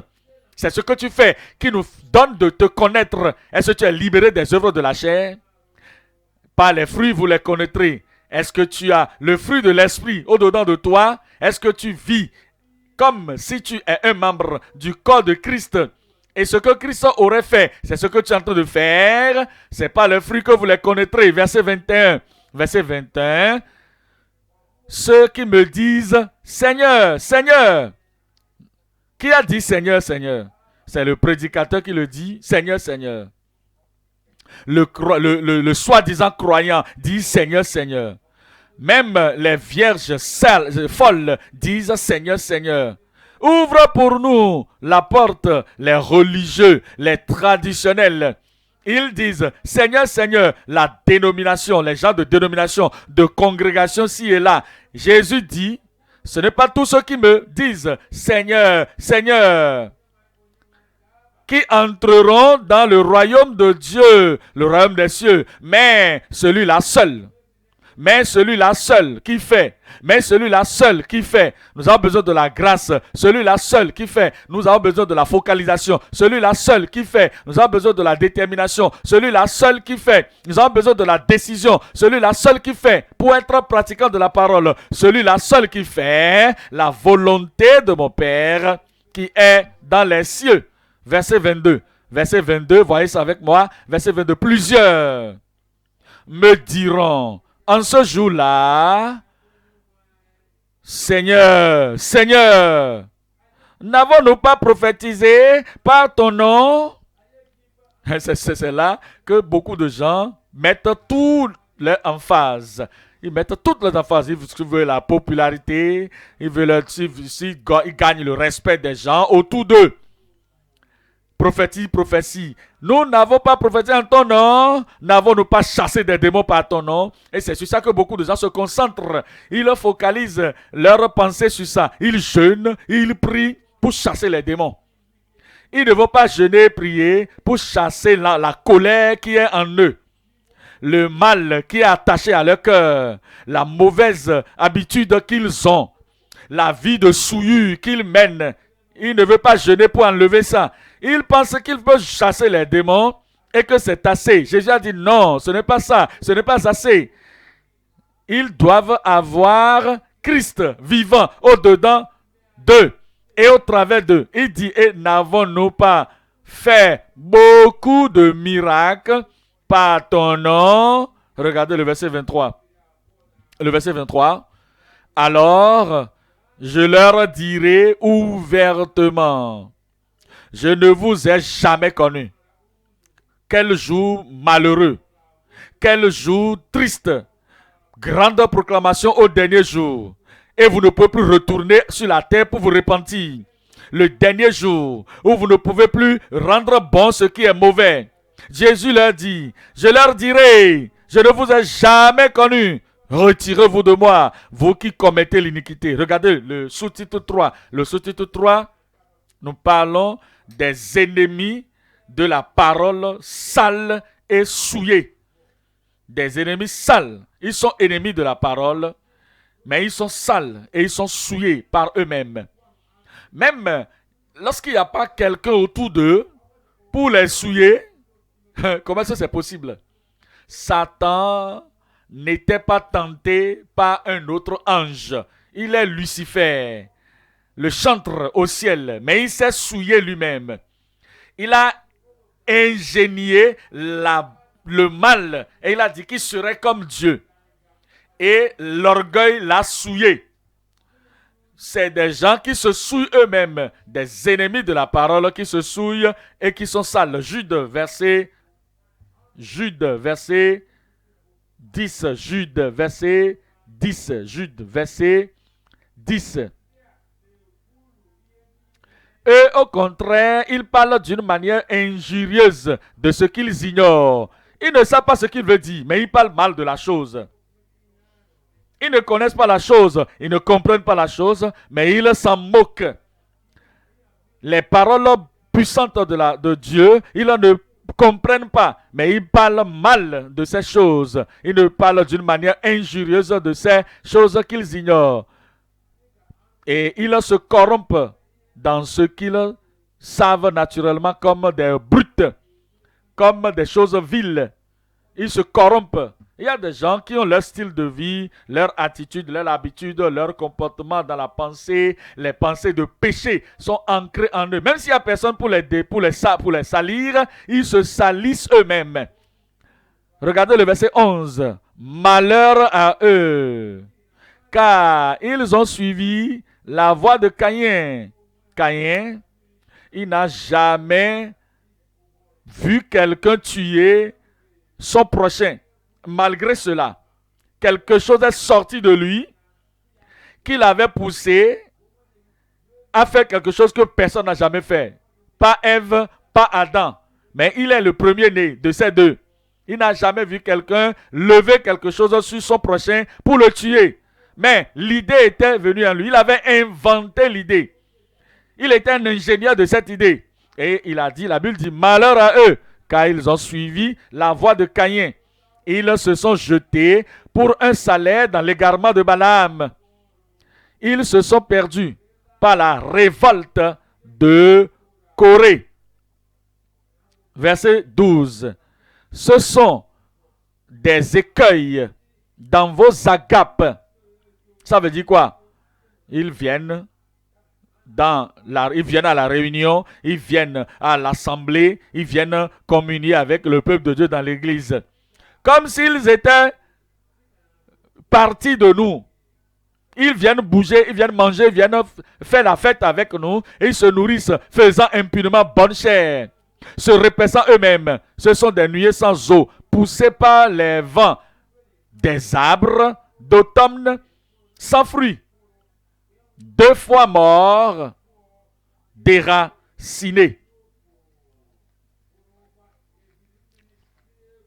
C'est ce que tu fais qui nous donne de te connaître. Est-ce que tu es libéré des œuvres de la chair? Par les fruits, vous les connaîtrez. Est-ce que tu as le fruit de l'esprit au-dedans de toi? Est-ce que tu vis comme si tu es un membre du corps de Christ? Et ce que Christ aurait fait, c'est ce que tu es en train de faire. C'est pas le fruit que vous les connaîtrez. Verset 21. Verset 21. Ceux qui me disent, Seigneur, Seigneur. Qui a dit Seigneur, Seigneur? C'est le prédicateur qui le dit, Seigneur, Seigneur. Le soi-disant croyant dit Seigneur, Seigneur. Même les vierges folles disent Seigneur, Seigneur. Ouvre pour nous la porte, les religieux, les traditionnels. Ils disent Seigneur, Seigneur, la dénomination, les gens de dénomination, de congrégation ci et là. Jésus dit, ce n'est pas tous ceux qui me disent Seigneur, Seigneur, qui entreront dans le royaume de Dieu, le royaume des cieux, mais celui-là seul. Mais celui-là seul qui fait. Mais celui-là seul qui fait. Nous avons besoin de la grâce. Celui-là seul qui fait. Nous avons besoin de la focalisation. Celui-là seul qui fait. Nous avons besoin de la détermination. Celui-là seul qui fait. Nous avons besoin de la décision. Celui-là seul qui fait. Pour être pratiquant de la parole. Celui-là seul qui fait la volonté de mon Père qui est dans les cieux. Verset 22. Verset 22, voyez ça avec moi. Verset 22. Plusieurs me diront en ce jour-là, Seigneur, Seigneur, n'avons-nous pas prophétisé par ton nom? C'est là que beaucoup de gens mettent toute leur emphase. Ils mettent toute leur emphase. Ils veulent la popularité, ils gagnent le respect des gens autour d'eux. Prophétie, prophétie. Nous n'avons pas prophétisé en ton nom. N'avons-nous pas chassé des démons par ton nom? Et c'est sur ça que beaucoup de gens se concentrent. Ils focalisent leurs pensées sur ça. Ils jeûnent, ils prient pour chasser les démons. Ils ne vont pas jeûner et prier pour chasser la colère qui est en eux. Le mal qui est attaché à leur cœur. La mauvaise habitude qu'ils ont. La vie de souillure qu'ils mènent. Ils ne veulent pas jeûner pour enlever ça. Ils pensent qu'ils peuvent chasser les démons et que c'est assez. Jésus a dit non, ce n'est pas ça, ce n'est pas assez. Ils doivent avoir Christ vivant au-dedans d'eux et au travers d'eux. Il dit, et n'avons-nous pas fait beaucoup de miracles par ton nom? Regardez le verset 23. Le verset 23. Alors, je leur dirai ouvertement, je ne vous ai jamais connu. Quel jour malheureux. Quel jour triste. Grande proclamation au dernier jour. Et vous ne pouvez plus retourner sur la terre pour vous repentir. Le dernier jour où vous ne pouvez plus rendre bon ce qui est mauvais. Jésus leur dit, je leur dirai, je ne vous ai jamais connu. Retirez-vous de moi, vous qui commettez l'iniquité. Regardez le sous-titre 3. Le sous-titre 3, nous parlons des ennemis de la parole sale et souillée. Des ennemis sales. Ils sont ennemis de la parole, mais ils sont sales et ils sont souillés par eux-mêmes. Même lorsqu'il n'y a pas quelqu'un autour d'eux pour les souiller, comment est-ce que c'est possible? Satan n'était pas tenté par un autre ange. Il est Lucifer, le chantre au ciel, mais il s'est souillé lui-même. Il a ingénié le mal et il a dit qu'il serait comme Dieu. Et l'orgueil l'a souillé. C'est des gens qui se souillent eux-mêmes, des ennemis de la parole qui se souillent et qui sont sales. Jude, verset 10. Jude, verset 10. Jude, verset 10. Eux, au contraire, ils parlent d'une manière injurieuse de ce qu'ils ignorent. Ils ne savent pas ce qu'il veut dire, mais ils parlent mal de la chose. Ils ne connaissent pas la chose, ils ne comprennent pas la chose, mais ils s'en moquent. Les paroles puissantes de Dieu, ils ne comprennent pas, mais ils parlent mal de ces choses. Ils ne parlent d'une manière injurieuse de ces choses qu'ils ignorent. Et ils se corrompent dans ce qu'ils savent naturellement comme des brutes, comme des choses viles. Ils se corrompent. Il y a des gens qui ont leur style de vie, leur attitude, leur habitude, leur comportement dans la pensée. Les pensées de péché sont ancrées en eux. Même s'il n'y a personne pour les salir, ils se salissent eux-mêmes. Regardez le verset 11. Malheur à eux, car ils ont suivi la voie de Caïn. Caïn, il n'a jamais vu quelqu'un tuer son prochain. Malgré cela, quelque chose est sorti de lui qui l'avait poussé à faire quelque chose que personne n'a jamais fait. Pas Ève, pas Adam, mais il est le premier-né de ces deux. Il n'a jamais vu quelqu'un lever quelque chose sur son prochain pour le tuer. Mais l'idée était venue à lui. Il avait inventé l'idée. Il était un ingénieur de cette idée. Et il a dit, la Bible dit, malheur à eux, car ils ont suivi la voie de Caïn. Ils se sont jetés pour un salaire dans l'égarement de Balaam. Ils se sont perdus par la révolte de Corée. Verset 12. Ce sont des écueils dans vos agapes. Ça veut dire quoi? Ils viennent à la réunion, ils viennent à l'assemblée, ils viennent communier avec le peuple de Dieu dans l'église. Comme s'ils étaient partis de nous. Ils viennent bouger, ils viennent manger, ils viennent faire la fête avec nous et ils se nourrissent, faisant impunément bonne chair, se repaissant eux-mêmes. Ce sont des nuées sans eau, poussées par les vents, des arbres d'automne sans fruits, 2 fois morts, déracinés.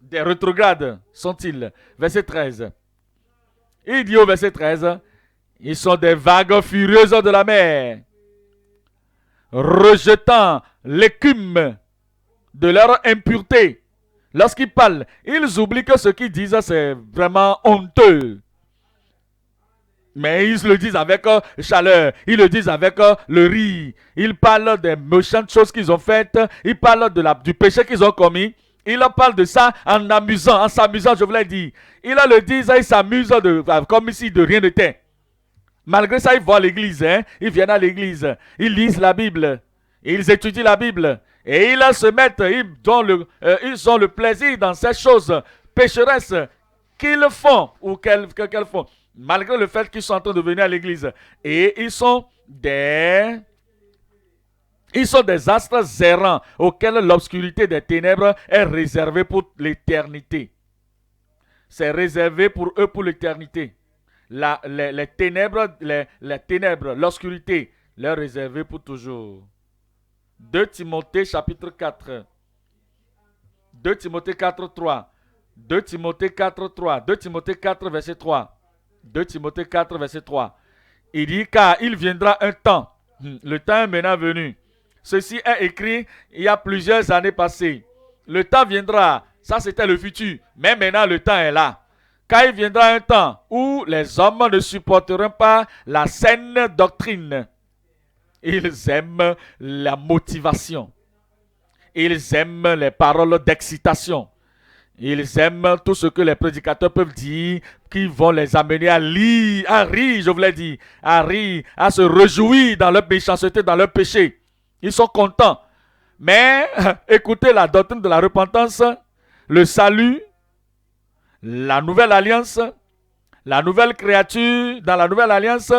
Des rétrogrades sont-ils. Verset 13. Il dit au verset 13, ils sont des vagues furieuses de la mer, rejetant l'écume de leur impureté. Lorsqu'ils parlent, ils oublient que ce qu'ils disent, c'est vraiment honteux. Mais ils le disent avec chaleur, ils le disent avec le rire. Ils parlent des méchantes choses qu'ils ont faites, ils parlent du péché qu'ils ont commis. Ils parlent de ça en s'amusant, je vous l'ai dit. Ils le disent, ils s'amusent comme si de rien n'était. Malgré ça, ils vont à l'église, ils viennent à l'église, ils lisent la Bible, ils étudient la Bible. Et ils se mettent, ils ont le plaisir dans ces choses pécheresses qu'ils font ou qu'elles font. Malgré le fait qu'ils sont en train de venir à l'église. Et ils sont des astres errants auxquels l'obscurité des ténèbres est réservée pour l'éternité. C'est réservé pour eux pour l'éternité. Les ténèbres, l'obscurité, leur réservée pour toujours. 2 Timothée chapitre 4. 2 Timothée 4, 3. 2 Timothée 4, 3. 2 Timothée 4, verset 3. 2 Timothée 4, verset 3. Il dit, car il viendra un temps, le temps est maintenant venu. Ceci est écrit il y a plusieurs années passées. Le temps viendra, ça c'était le futur, mais maintenant le temps est là. Car il viendra un temps où les hommes ne supporteront pas la saine doctrine. Ils aiment la motivation. Ils aiment les paroles d'excitation. Ils aiment tout ce que les prédicateurs peuvent dire, qui vont les amener à rire, je vous l'ai dit, à rire, à se réjouir dans leur méchanceté, dans leur péché. Ils sont contents. Mais écoutez la doctrine de la repentance, le salut, la nouvelle alliance, la nouvelle créature dans la nouvelle alliance,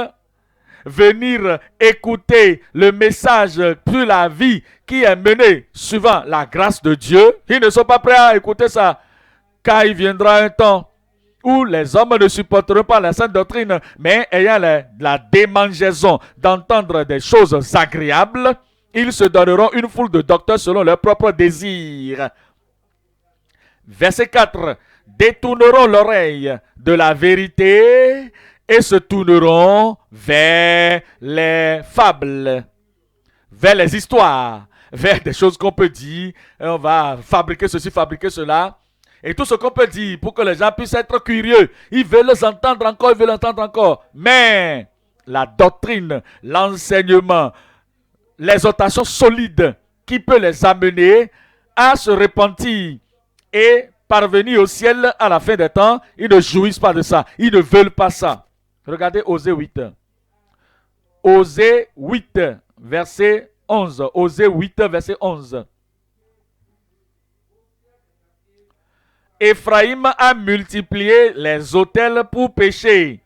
venir écouter le message sur la vie qui est mené suivant la grâce de Dieu. Ils ne sont pas prêts à écouter ça. Car il viendra un temps où les hommes ne supporteront pas la sainte doctrine, mais ayant la démangeaison d'entendre des choses agréables, ils se donneront une foule de docteurs selon leurs propres désirs. Verset 4. Détourneront l'oreille de la vérité et se tourneront vers les fables, vers les histoires, vers des choses qu'on peut dire. Et on va fabriquer ceci, fabriquer cela. Et tout ce qu'on peut dire pour que les gens puissent être curieux. Ils veulent entendre encore, ils veulent entendre encore. Mais la doctrine, l'enseignement, l'exhortation solide qui peut les amener à se repentir et parvenir au ciel à la fin des temps, ils ne jouissent pas de ça. Ils ne veulent pas ça. Regardez Osée 8. Osée 8, verset 11. Osée 8, verset 11. Éphraïm a multiplié les autels pour pécher.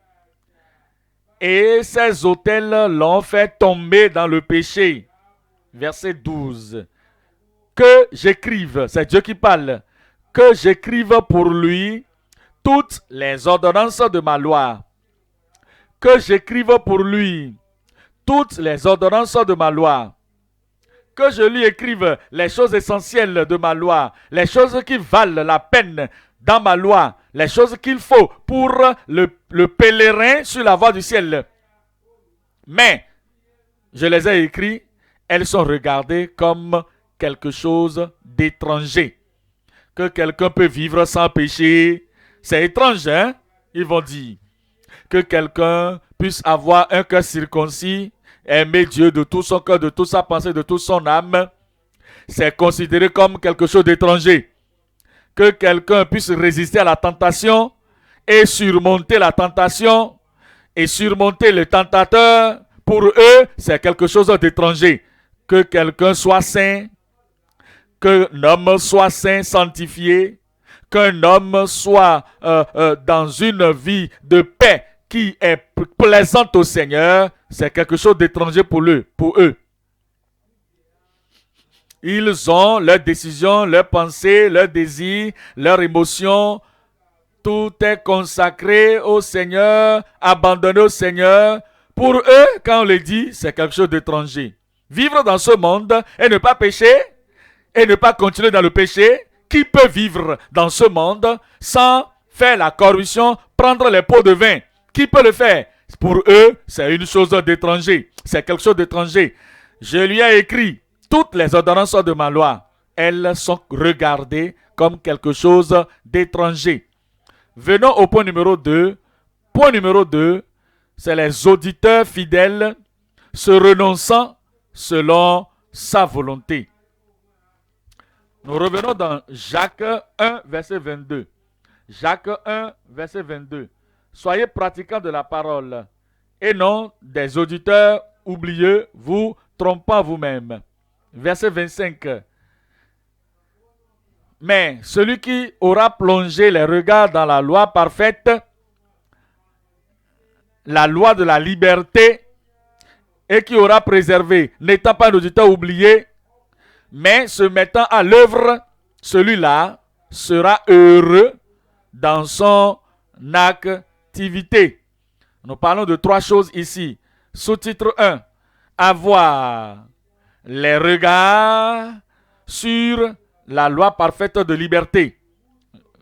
Et ces autels l'ont fait tomber dans le péché. Verset 12. Que j'écrive, c'est Dieu qui parle, que j'écrive pour lui toutes les ordonnances de ma loi. Que j'écrive pour lui toutes les ordonnances de ma loi. Que je lui écrive les choses essentielles de ma loi, les choses qui valent la peine dans ma loi, les choses qu'il faut pour le pèlerin sur la voie du ciel. Mais, je les ai écrites, elles sont regardées comme quelque chose d'étranger. Que quelqu'un peut vivre sans péché, c'est étrange, hein? Ils vont dire. Que quelqu'un puisse avoir un cœur circoncis, aimer Dieu de tout son cœur, de toute sa pensée, de toute son âme, c'est considéré comme quelque chose d'étranger. Que quelqu'un puisse résister à la tentation et surmonter la tentation et surmonter le tentateur, pour eux, c'est quelque chose d'étranger. Que quelqu'un soit saint, qu'un homme soit saint, sanctifié, qu'un homme soit dans une vie de paix qui est plaisante au Seigneur, c'est quelque chose d'étranger pour eux. Ils ont leurs décisions, leurs pensées, leurs désirs, leurs émotions. Tout est consacré au Seigneur, abandonné au Seigneur. Pour eux, quand on le dit, c'est quelque chose d'étranger. Vivre dans ce monde et ne pas pécher, et ne pas continuer dans le péché, qui peut vivre dans ce monde sans faire la corruption, prendre les pots de vin? Qui peut le faire? Pour eux, c'est une chose d'étranger. C'est quelque chose d'étranger. Je lui ai écrit toutes les ordonnances de ma loi. Elles sont regardées comme quelque chose d'étranger. Venons au point numéro 2. Point numéro 2, c'est les auditeurs fidèles se renonçant selon sa volonté. Nous revenons dans Jacques 1, verset 22. Jacques 1, verset 22. Soyez pratiquants de la parole et non des auditeurs oublieux, vous trompant vous-même. Verset 25. Mais celui qui aura plongé les regards dans la loi parfaite, la loi de la liberté, et qui aura préservé, n'étant pas un auditeur oublié, mais se mettant à l'œuvre, celui-là sera heureux dans son activité. Nous parlons de 3 choses ici. Sous-titre 1, avoir les regards sur la loi parfaite de liberté.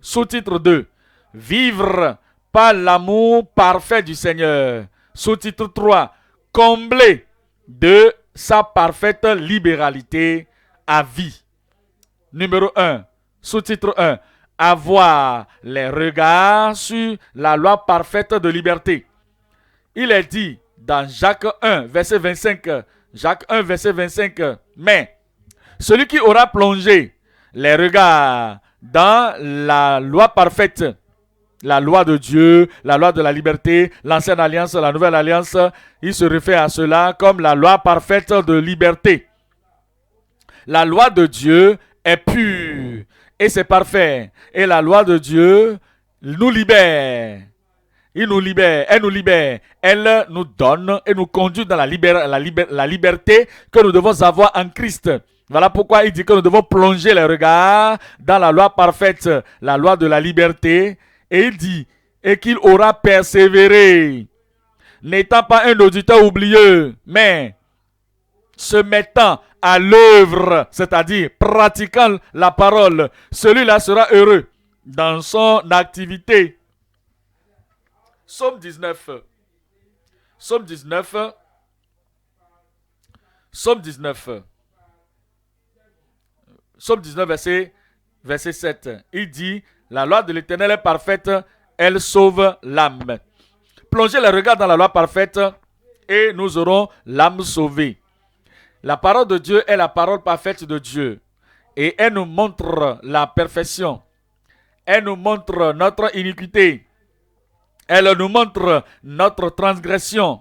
Sous-titre 2, vivre par l'amour parfait du Seigneur. Sous-titre 3, combler de sa parfaite libéralité à vie. Numéro 1, sous-titre 1, avoir les regards sur la loi parfaite de liberté. Il est dit dans Jacques 1, verset 25, Jacques 1, verset 25, mais celui qui aura plongé les regards dans la loi parfaite, la loi de Dieu, la loi de la liberté, l'ancienne alliance, la nouvelle alliance, il se réfère à cela comme la loi parfaite de liberté. La loi de Dieu est pure et c'est parfait. Et la loi de Dieu nous libère. Il nous libère, elle nous libère. Elle nous donne et nous conduit dans la liberté que nous devons avoir en Christ. Voilà pourquoi il dit que nous devons plonger les regards dans la loi parfaite, la loi de la liberté. Et il dit, et qu'il aura persévéré, n'étant pas un auditeur oublieux, mais se mettant à l'œuvre, c'est-à-dire pratiquant la parole, celui-là sera heureux dans son activité. Psaume 19, Psaume 19. Psaume 19. Psaume 19, verset 7. Il dit, la loi de l'Éternel est parfaite, elle sauve l'âme. Plongez les regards dans la loi parfaite et nous aurons l'âme sauvée. La parole de Dieu est la parole parfaite de Dieu. Et elle nous montre la perfection. Elle nous montre notre iniquité. Elle nous montre notre transgression.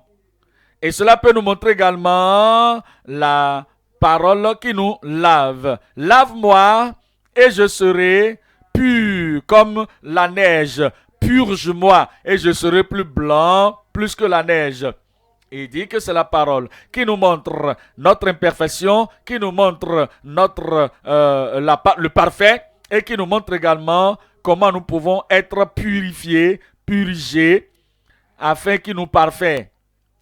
Et cela peut nous montrer également la parole qui nous lave. Lave-moi et je serai pur comme la neige. Purge-moi et je serai plus blanc plus que la neige. Il dit que c'est la parole qui nous montre notre imperfection, qui nous montre le parfait et qui nous montre également comment nous pouvons être purifiés, purgés, afin qu'il nous parfait.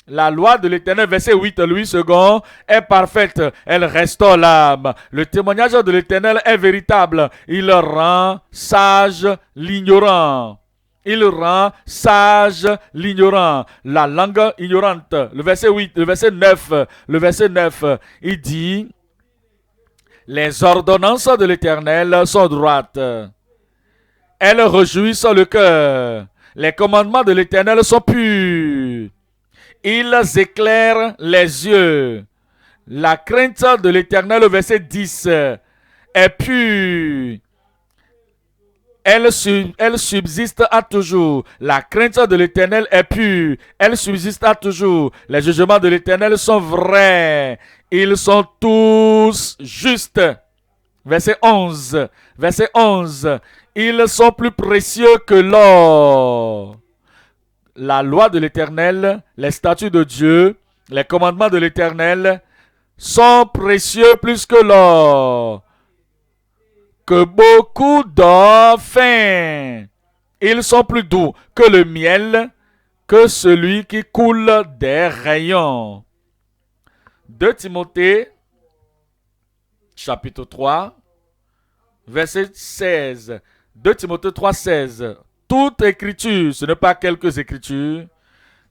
La loi de l'Éternel, verset 8, Louis II, est parfaite. Elle restaure l'âme. Le témoignage de l'Éternel est véritable. Il rend sage l'ignorant. Il rend sage l'ignorant. La langue ignorante. Le verset 8, le verset 9, il dit, les ordonnances de l'Éternel sont droites. Elles réjouissent le cœur. Les commandements de l'Éternel sont purs. Ils éclairent les yeux. La crainte de l'Éternel, verset 10, est pure. Elle subsiste à toujours. La crainte de l'Éternel est pure. Elle subsiste à toujours. Les jugements de l'Éternel sont vrais. Ils sont tous justes. Verset 11. Verset 11. Ils sont plus précieux que l'or. La loi de l'Éternel, les statuts de Dieu, les commandements de l'Éternel sont précieux plus que l'or, que beaucoup d'or fin. Ils sont plus doux que le miel, que celui qui coule des rayons. 2 Timothée, chapitre 3, verset 16. 2 Timothée 3, 16. Toute écriture, ce n'est pas quelques écritures,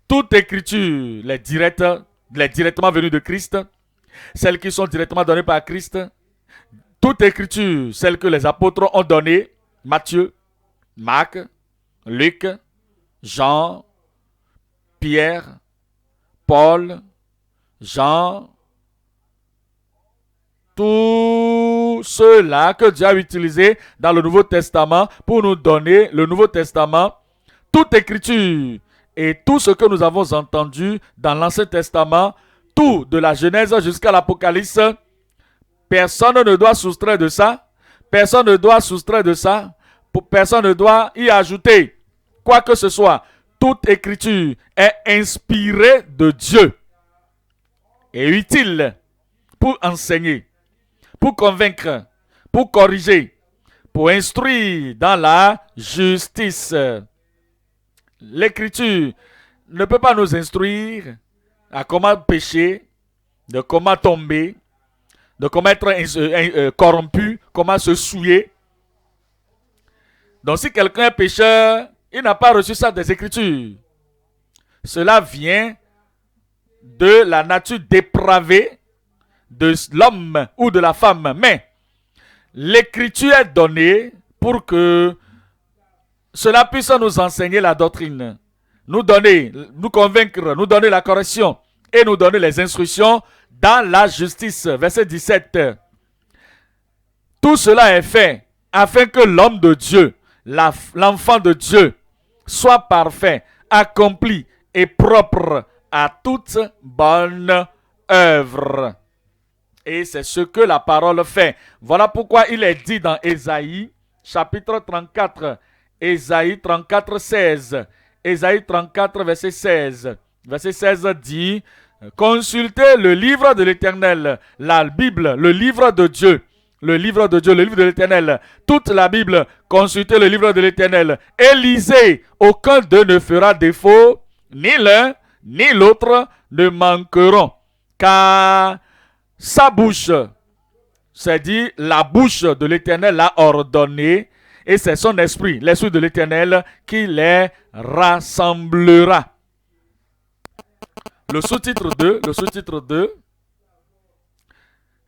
toute écriture, les directement venues de Christ, celles qui sont directement données par Christ, toute écriture, celles que les apôtres ont données, Matthieu, Marc, Luc, Jean, Pierre, Paul, Jean, tout cela que Dieu a utilisé dans le Nouveau Testament pour nous donner le Nouveau Testament, toute écriture et tout ce que nous avons entendu dans l'Ancien Testament, tout de la Genèse jusqu'à l'Apocalypse, personne ne doit soustraire de ça, personne ne doit soustraire de ça, personne ne doit y ajouter quoi que ce soit. Toute écriture est inspirée de Dieu et utile pour enseigner, pour convaincre, pour corriger, pour instruire dans la justice. L'écriture ne peut pas nous instruire à comment pécher, de comment tomber, de comment être corrompu, comment se souiller. Donc si quelqu'un est pécheur, il n'a pas reçu ça des Écritures. Cela vient de la nature dépravée de l'homme ou de la femme. Mais l'Écriture est donnée pour que cela puisse nous enseigner la doctrine, nous donner, nous convaincre, nous donner la correction et nous donner les instructions dans la justice. Verset 17. Tout cela est fait afin que l'homme de Dieu, l'enfant de Dieu, soit parfait, accompli et propre à toute bonne œuvre. Et c'est ce que la parole fait. Voilà pourquoi il est dit dans Ésaïe, chapitre 34, Ésaïe 34, 16. Ésaïe 34, verset 16. Verset 16 dit, consultez le livre de l'Éternel, la Bible, le livre de Dieu. Le livre de Dieu, le livre de l'Éternel, toute la Bible, consultez le livre de l'Éternel et lisez, aucun d'eux ne fera défaut, ni l'un ni l'autre ne manqueront, car sa bouche, c'est dit la bouche de l'Éternel l'a ordonné, et c'est son esprit, l'esprit de l'Éternel, qui les rassemblera. Le sous-titre 2,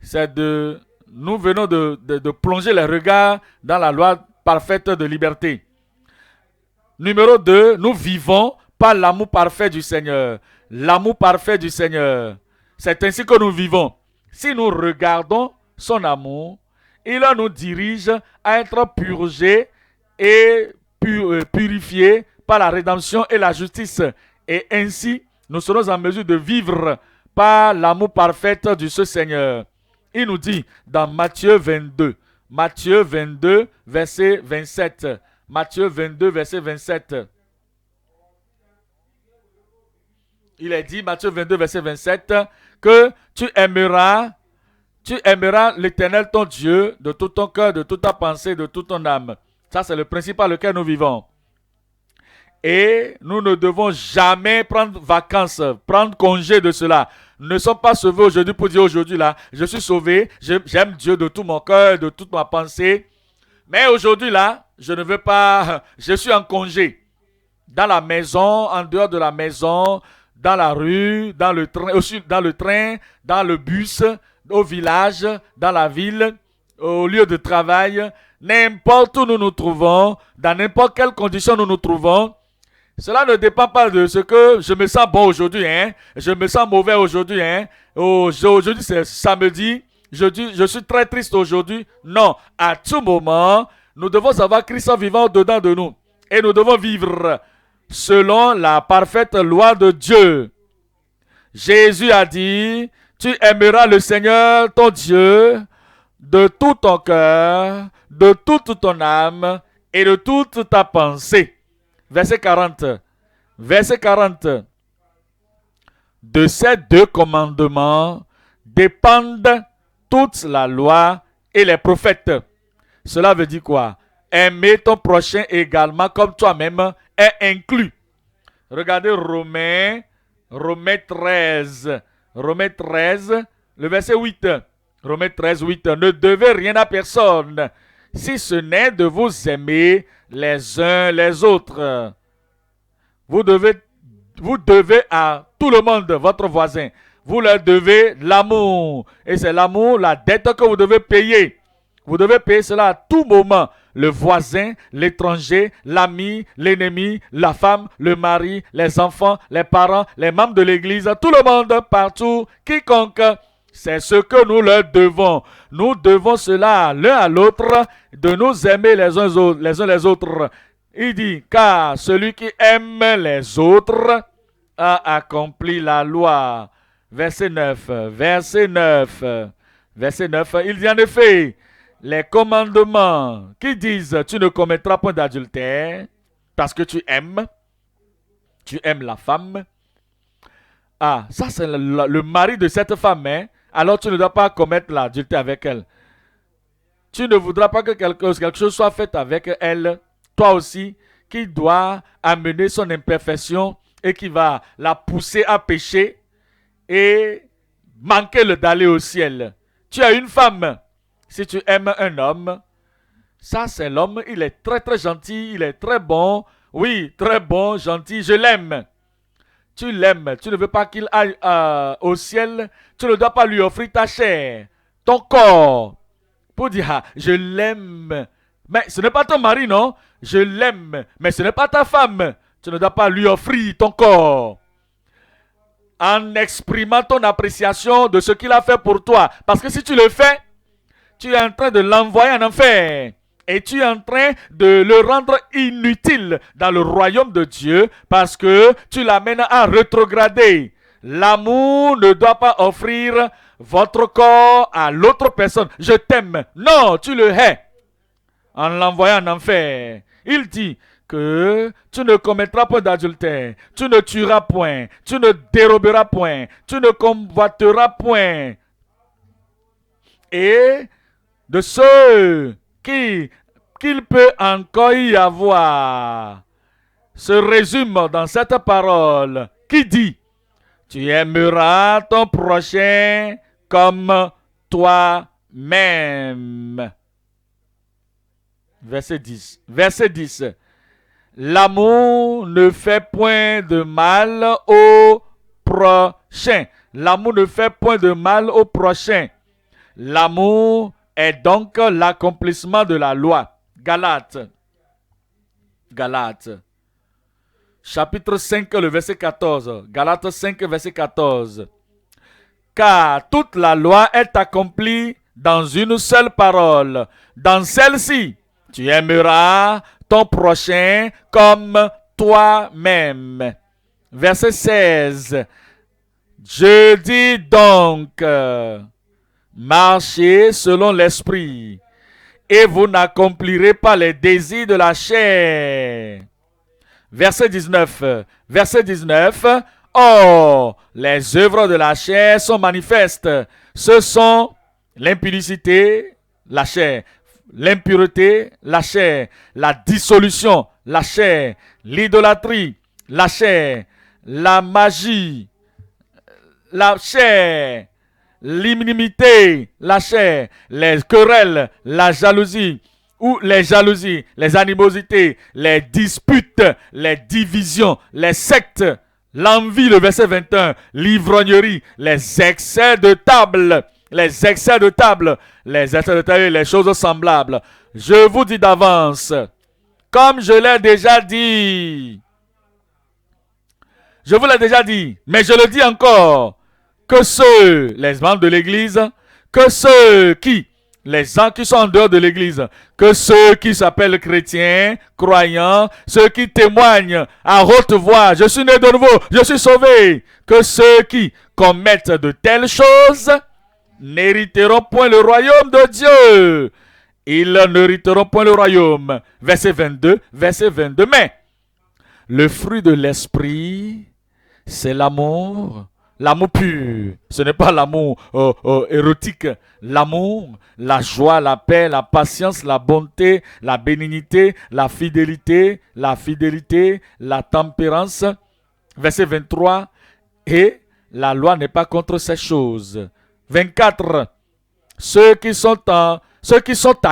c'est de... Nous venons de plonger les regards dans la loi parfaite de liberté. Numéro 2, nous vivons par l'amour parfait du Seigneur. L'amour parfait du Seigneur. C'est ainsi que nous vivons. Si nous regardons son amour, il nous dirige à être purgés et purifiés par la rédemption et la justice. Et ainsi, nous serons en mesure de vivre par l'amour parfait du Seigneur. Il nous dit dans Matthieu 22, verset 27. Matthieu 22, verset 27. Il est dit, Matthieu 22, verset 27, que tu aimeras l'Éternel ton Dieu de tout ton cœur, de toute ta pensée, de toute ton âme. Ça, c'est le principe par lequel nous vivons. Et nous ne devons jamais prendre vacances, prendre congé de cela. Nous ne sommes pas sauvés aujourd'hui pour dire aujourd'hui là, je suis sauvé, j'aime Dieu de tout mon cœur, de toute ma pensée. Mais aujourd'hui là, je ne veux pas, je suis en congé. Dans la maison, en dehors de la maison, dans la rue, dans le train, dans le bus, au village, dans la ville, au lieu de travail, n'importe où nous nous trouvons, dans n'importe quelle condition nous nous trouvons. Cela ne dépend pas de ce que je me sens bon aujourd'hui, hein. Je me sens mauvais aujourd'hui, hein. Aujourd'hui c'est samedi, je suis très triste aujourd'hui. Non, à tout moment, nous devons avoir Christ vivant au-dedans de nous. Et nous devons vivre selon la parfaite loi de Dieu. Jésus a dit, tu aimeras le Seigneur ton Dieu de tout ton cœur, de toute ton âme et de toute ta pensée. Verset 40. De ces deux commandements dépendent toute la loi et les prophètes. Cela veut dire quoi? Aimer ton prochain également comme toi-même est inclus. Regardez Romains 13, le verset 8. Romains 13, 8. Ne devez rien à personne, si ce n'est de vous aimer les uns les autres. Vous devez à tout le monde, votre voisin. Vous leur devez l'amour. Et c'est l'amour, la dette que vous devez payer. Vous devez payer cela à tout moment. Le voisin, l'étranger, l'ami, l'ennemi, la femme, le mari, les enfants, les parents, les membres de l'église, tout le monde, partout, quiconque. C'est ce que nous leur devons. Nous devons cela l'un à l'autre, de nous aimer les uns les autres. Il dit, car celui qui aime les autres a accompli la loi. Verset 9, il dit en effet, les commandements qui disent, tu ne commettras point d'adultère, parce que tu aimes la femme. Ah, ça c'est le mari de cette femme, hein? Alors tu ne dois pas commettre l'adultère avec elle. Tu ne voudras pas que quelque chose soit fait avec elle, toi aussi, qui doit amener son imperfection et qui va la pousser à pécher et manquer d'aller au ciel. Tu as une femme. Si tu aimes un homme, ça c'est l'homme, il est très très gentil, il est très bon. Oui, très bon, gentil, je l'aime. Tu l'aimes, tu ne veux pas qu'il aille au ciel, tu ne dois pas lui offrir ta chair, ton corps, pour dire, ah, je l'aime. Mais ce n'est pas ton mari, non? Je l'aime, mais ce n'est pas ta femme. Tu ne dois pas lui offrir ton corps. En exprimant ton appréciation de ce qu'il a fait pour toi. Parce que si tu le fais, tu es en train de l'envoyer en enfer. Et tu es en train de le rendre inutile dans le royaume de Dieu parce que tu l'amènes à rétrograder. L'amour ne doit pas offrir votre corps à l'autre personne. Je t'aime. Non, tu le hais en l'envoyant en enfer. Il dit que tu ne commettras point d'adultère, tu ne tueras point, tu ne déroberas point, tu ne convoiteras point. Et de ceux qu'il peut encore y avoir se résume dans cette parole qui dit, tu aimeras ton prochain comme toi-même. Verset 10. L'amour ne fait point de mal au prochain. L'amour ne fait point de mal au prochain. L'amour est donc l'accomplissement de la loi. Galates. Chapitre 5, le verset 14. Galates 5, verset 14. Car toute la loi est accomplie dans une seule parole. Dans celle-ci, tu aimeras ton prochain comme toi-même. Verset 16. Je dis donc, marchez selon l'esprit, et vous n'accomplirez pas les désirs de la chair. Verset 19. Or, les œuvres de la chair sont manifestes. Ce sont l'impudicité, la chair, l'impureté, la chair, la dissolution, la chair, l'idolâtrie, la chair, la magie, la chair, l'inimité, la chair, les querelles, la jalousie, ou les jalousies, les animosités, les disputes, les divisions, les sectes, l'envie, le verset 21, l'ivrognerie, les excès de table, les choses semblables. Je vous dis d'avance, comme je l'ai déjà dit, je vous l'ai déjà dit, mais je le dis encore, que ceux, les membres de l'église, les gens qui sont en dehors de l'église, que ceux qui s'appellent chrétiens, croyants, ceux qui témoignent à haute voix, je suis né de nouveau, je suis sauvé, que ceux qui commettent de telles choses n'hériteront point le royaume de Dieu. Ils n'hériteront point le royaume. Verset 22. Mais le fruit de l'esprit, c'est l'amour. L'amour pur, ce n'est pas l'amour érotique. L'amour, la joie, la paix, la patience, la bonté, la bénignité, la fidélité, la tempérance. Verset 23. Et la loi n'est pas contre ces choses. 24. Ceux qui sont à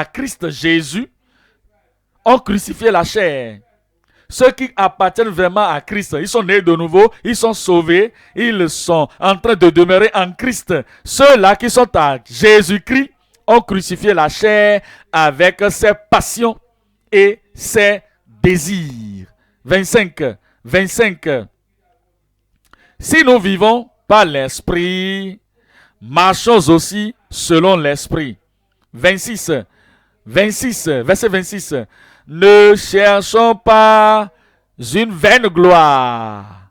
Christ Jésus ont crucifié la chair. Ceux qui appartiennent vraiment à Christ, ils sont nés de nouveau, ils sont sauvés, ils sont en train de demeurer en Christ. Ceux-là qui sont à Jésus-Christ ont crucifié la chair avec ses passions et ses désirs. 25. Si nous vivons par l'esprit, marchons aussi selon l'esprit. 26. Verset 26. Ne cherchons pas une vaine gloire.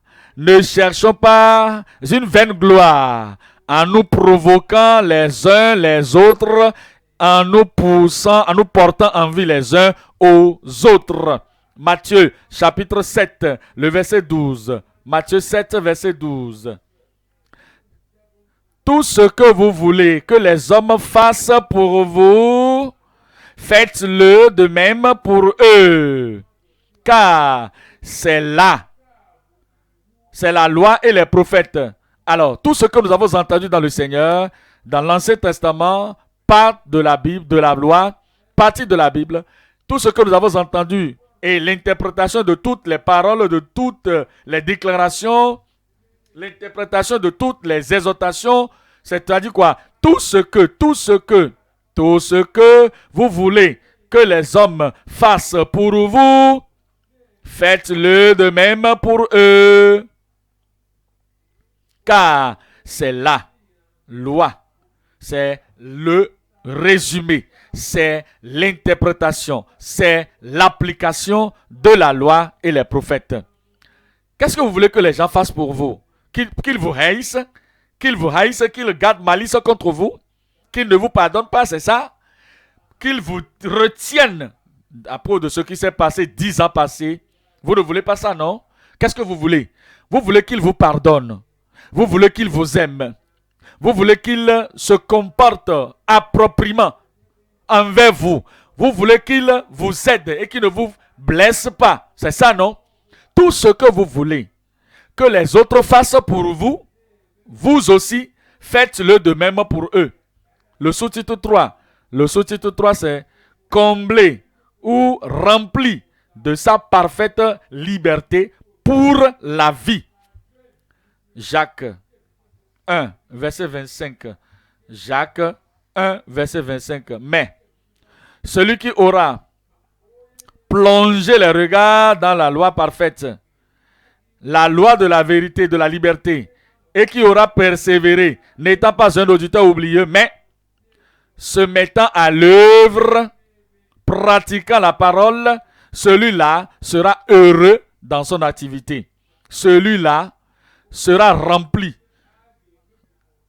En nous provoquant les uns les autres, en nous portant envie les uns aux autres. Matthieu, chapitre 7, le verset 12. Matthieu 7, verset 12. Tout ce que vous voulez que les hommes fassent pour vous, faites-le de même pour eux. Car c'est la loi et les prophètes. Alors, tout ce que nous avons entendu dans le Seigneur, dans l'Ancien Testament, part de la Bible, de la loi, partie de la Bible. Tout ce que nous avons entendu et l'interprétation de toutes les paroles, de toutes les déclarations, l'interprétation de toutes les exhortations, c'est-à-dire quoi? Tout ce que vous voulez que les hommes fassent pour vous, faites-le de même pour eux. Car c'est la loi, c'est le résumé, c'est l'interprétation, c'est l'application de la loi et les prophètes. Qu'est-ce que vous voulez que les gens fassent pour vous? Qu'ils vous haïssent, qu'ils gardent malice contre vous, qu'ils ne vous pardonnent pas, c'est ça? Qu'ils vous retiennent à propos de ce qui s'est passé 10 ans passés. Vous ne voulez pas ça, non? Qu'est-ce que vous voulez? Vous voulez qu'ils vous pardonnent. Vous voulez qu'ils vous aiment. Vous voulez qu'ils se comportent appropriément envers vous. Vous voulez qu'ils vous aident et qu'ils ne vous blessent pas. C'est ça, non? Tout ce que vous voulez que les autres fassent pour vous, vous aussi, faites-le de même pour eux. Le sous-titre 3. Le sous-titre 3, c'est combler ou rempli de sa parfaite liberté pour la vie. Jacques 1, verset 25. Jacques 1, verset 25. Mais celui qui aura plongé les regards dans la loi parfaite, la loi de la vérité, de la liberté, et qui aura persévéré, n'étant pas un auditeur oublieux, mais se mettant à l'œuvre, pratiquant la parole, celui-là sera heureux dans son activité. Celui-là sera rempli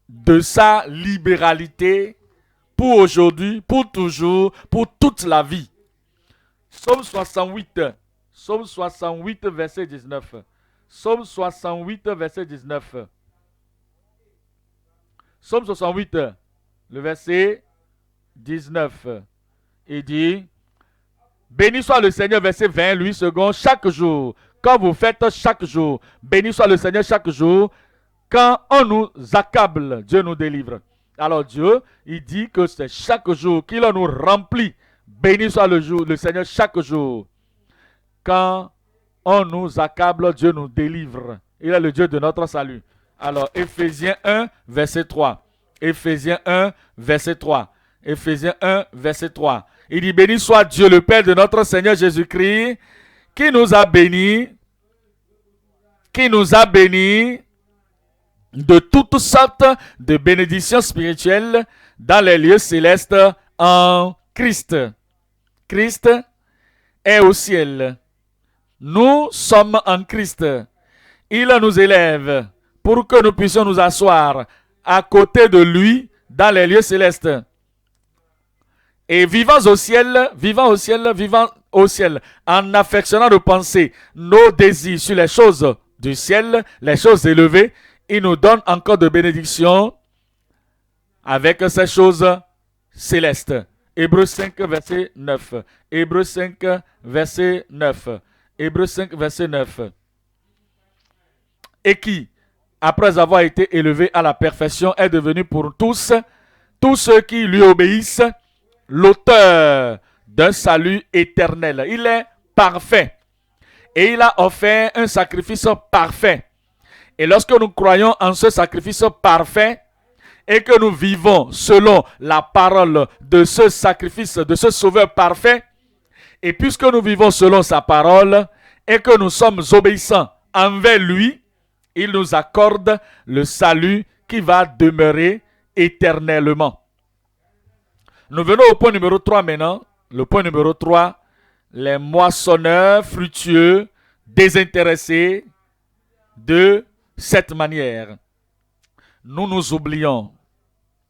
de sa libéralité pour aujourd'hui, pour toujours, pour toute la vie. Psaume 68, Psaume 68, verset 19. Psaume 68, verset 19. Psaume 68, le verset 19. Il dit, béni soit le Seigneur, verset 20, 8 secondes, chaque jour. Quand vous faites chaque jour, béni soit le Seigneur chaque jour. Quand on nous accable, Dieu nous délivre. Alors Dieu, il dit que c'est chaque jour qu'il nous remplit. Béni soit le Seigneur chaque jour. Quand on nous accable, Dieu nous délivre. Il est le Dieu de notre salut. Alors, Éphésiens 1, verset 3. Éphésiens 1, verset 3. Éphésiens 1, verset 3. Il dit, béni soit Dieu, le Père de notre Seigneur Jésus-Christ, qui nous a bénis de toutes sortes de bénédictions spirituelles dans les lieux célestes en Christ. Christ est au ciel. Nous sommes en Christ. Il nous élève pour que nous puissions nous asseoir à côté de lui dans les lieux célestes. Et vivant au ciel, en affectionnant nos pensées, nos désirs sur les choses du ciel, les choses élevées, il nous donne encore de bénédictions avec ces choses célestes. Hébreux 5, verset 9. Hébreux 5, verset 9. Hébreux 5, verset 9. Et qui, après avoir été élevé à la perfection, est devenu pour tous ceux qui lui obéissent, l'auteur d'un salut éternel. Il est parfait. Et il a offert un sacrifice parfait. Et lorsque nous croyons en ce sacrifice parfait et que nous vivons selon la parole de ce sacrifice, de ce sauveur parfait, et puisque nous vivons selon sa parole et que nous sommes obéissants envers lui, il nous accorde le salut qui va demeurer éternellement. Nous venons au point numéro 3 maintenant. Le point numéro 3, les moissonneurs fructueux, désintéressés de cette manière. Nous nous oublions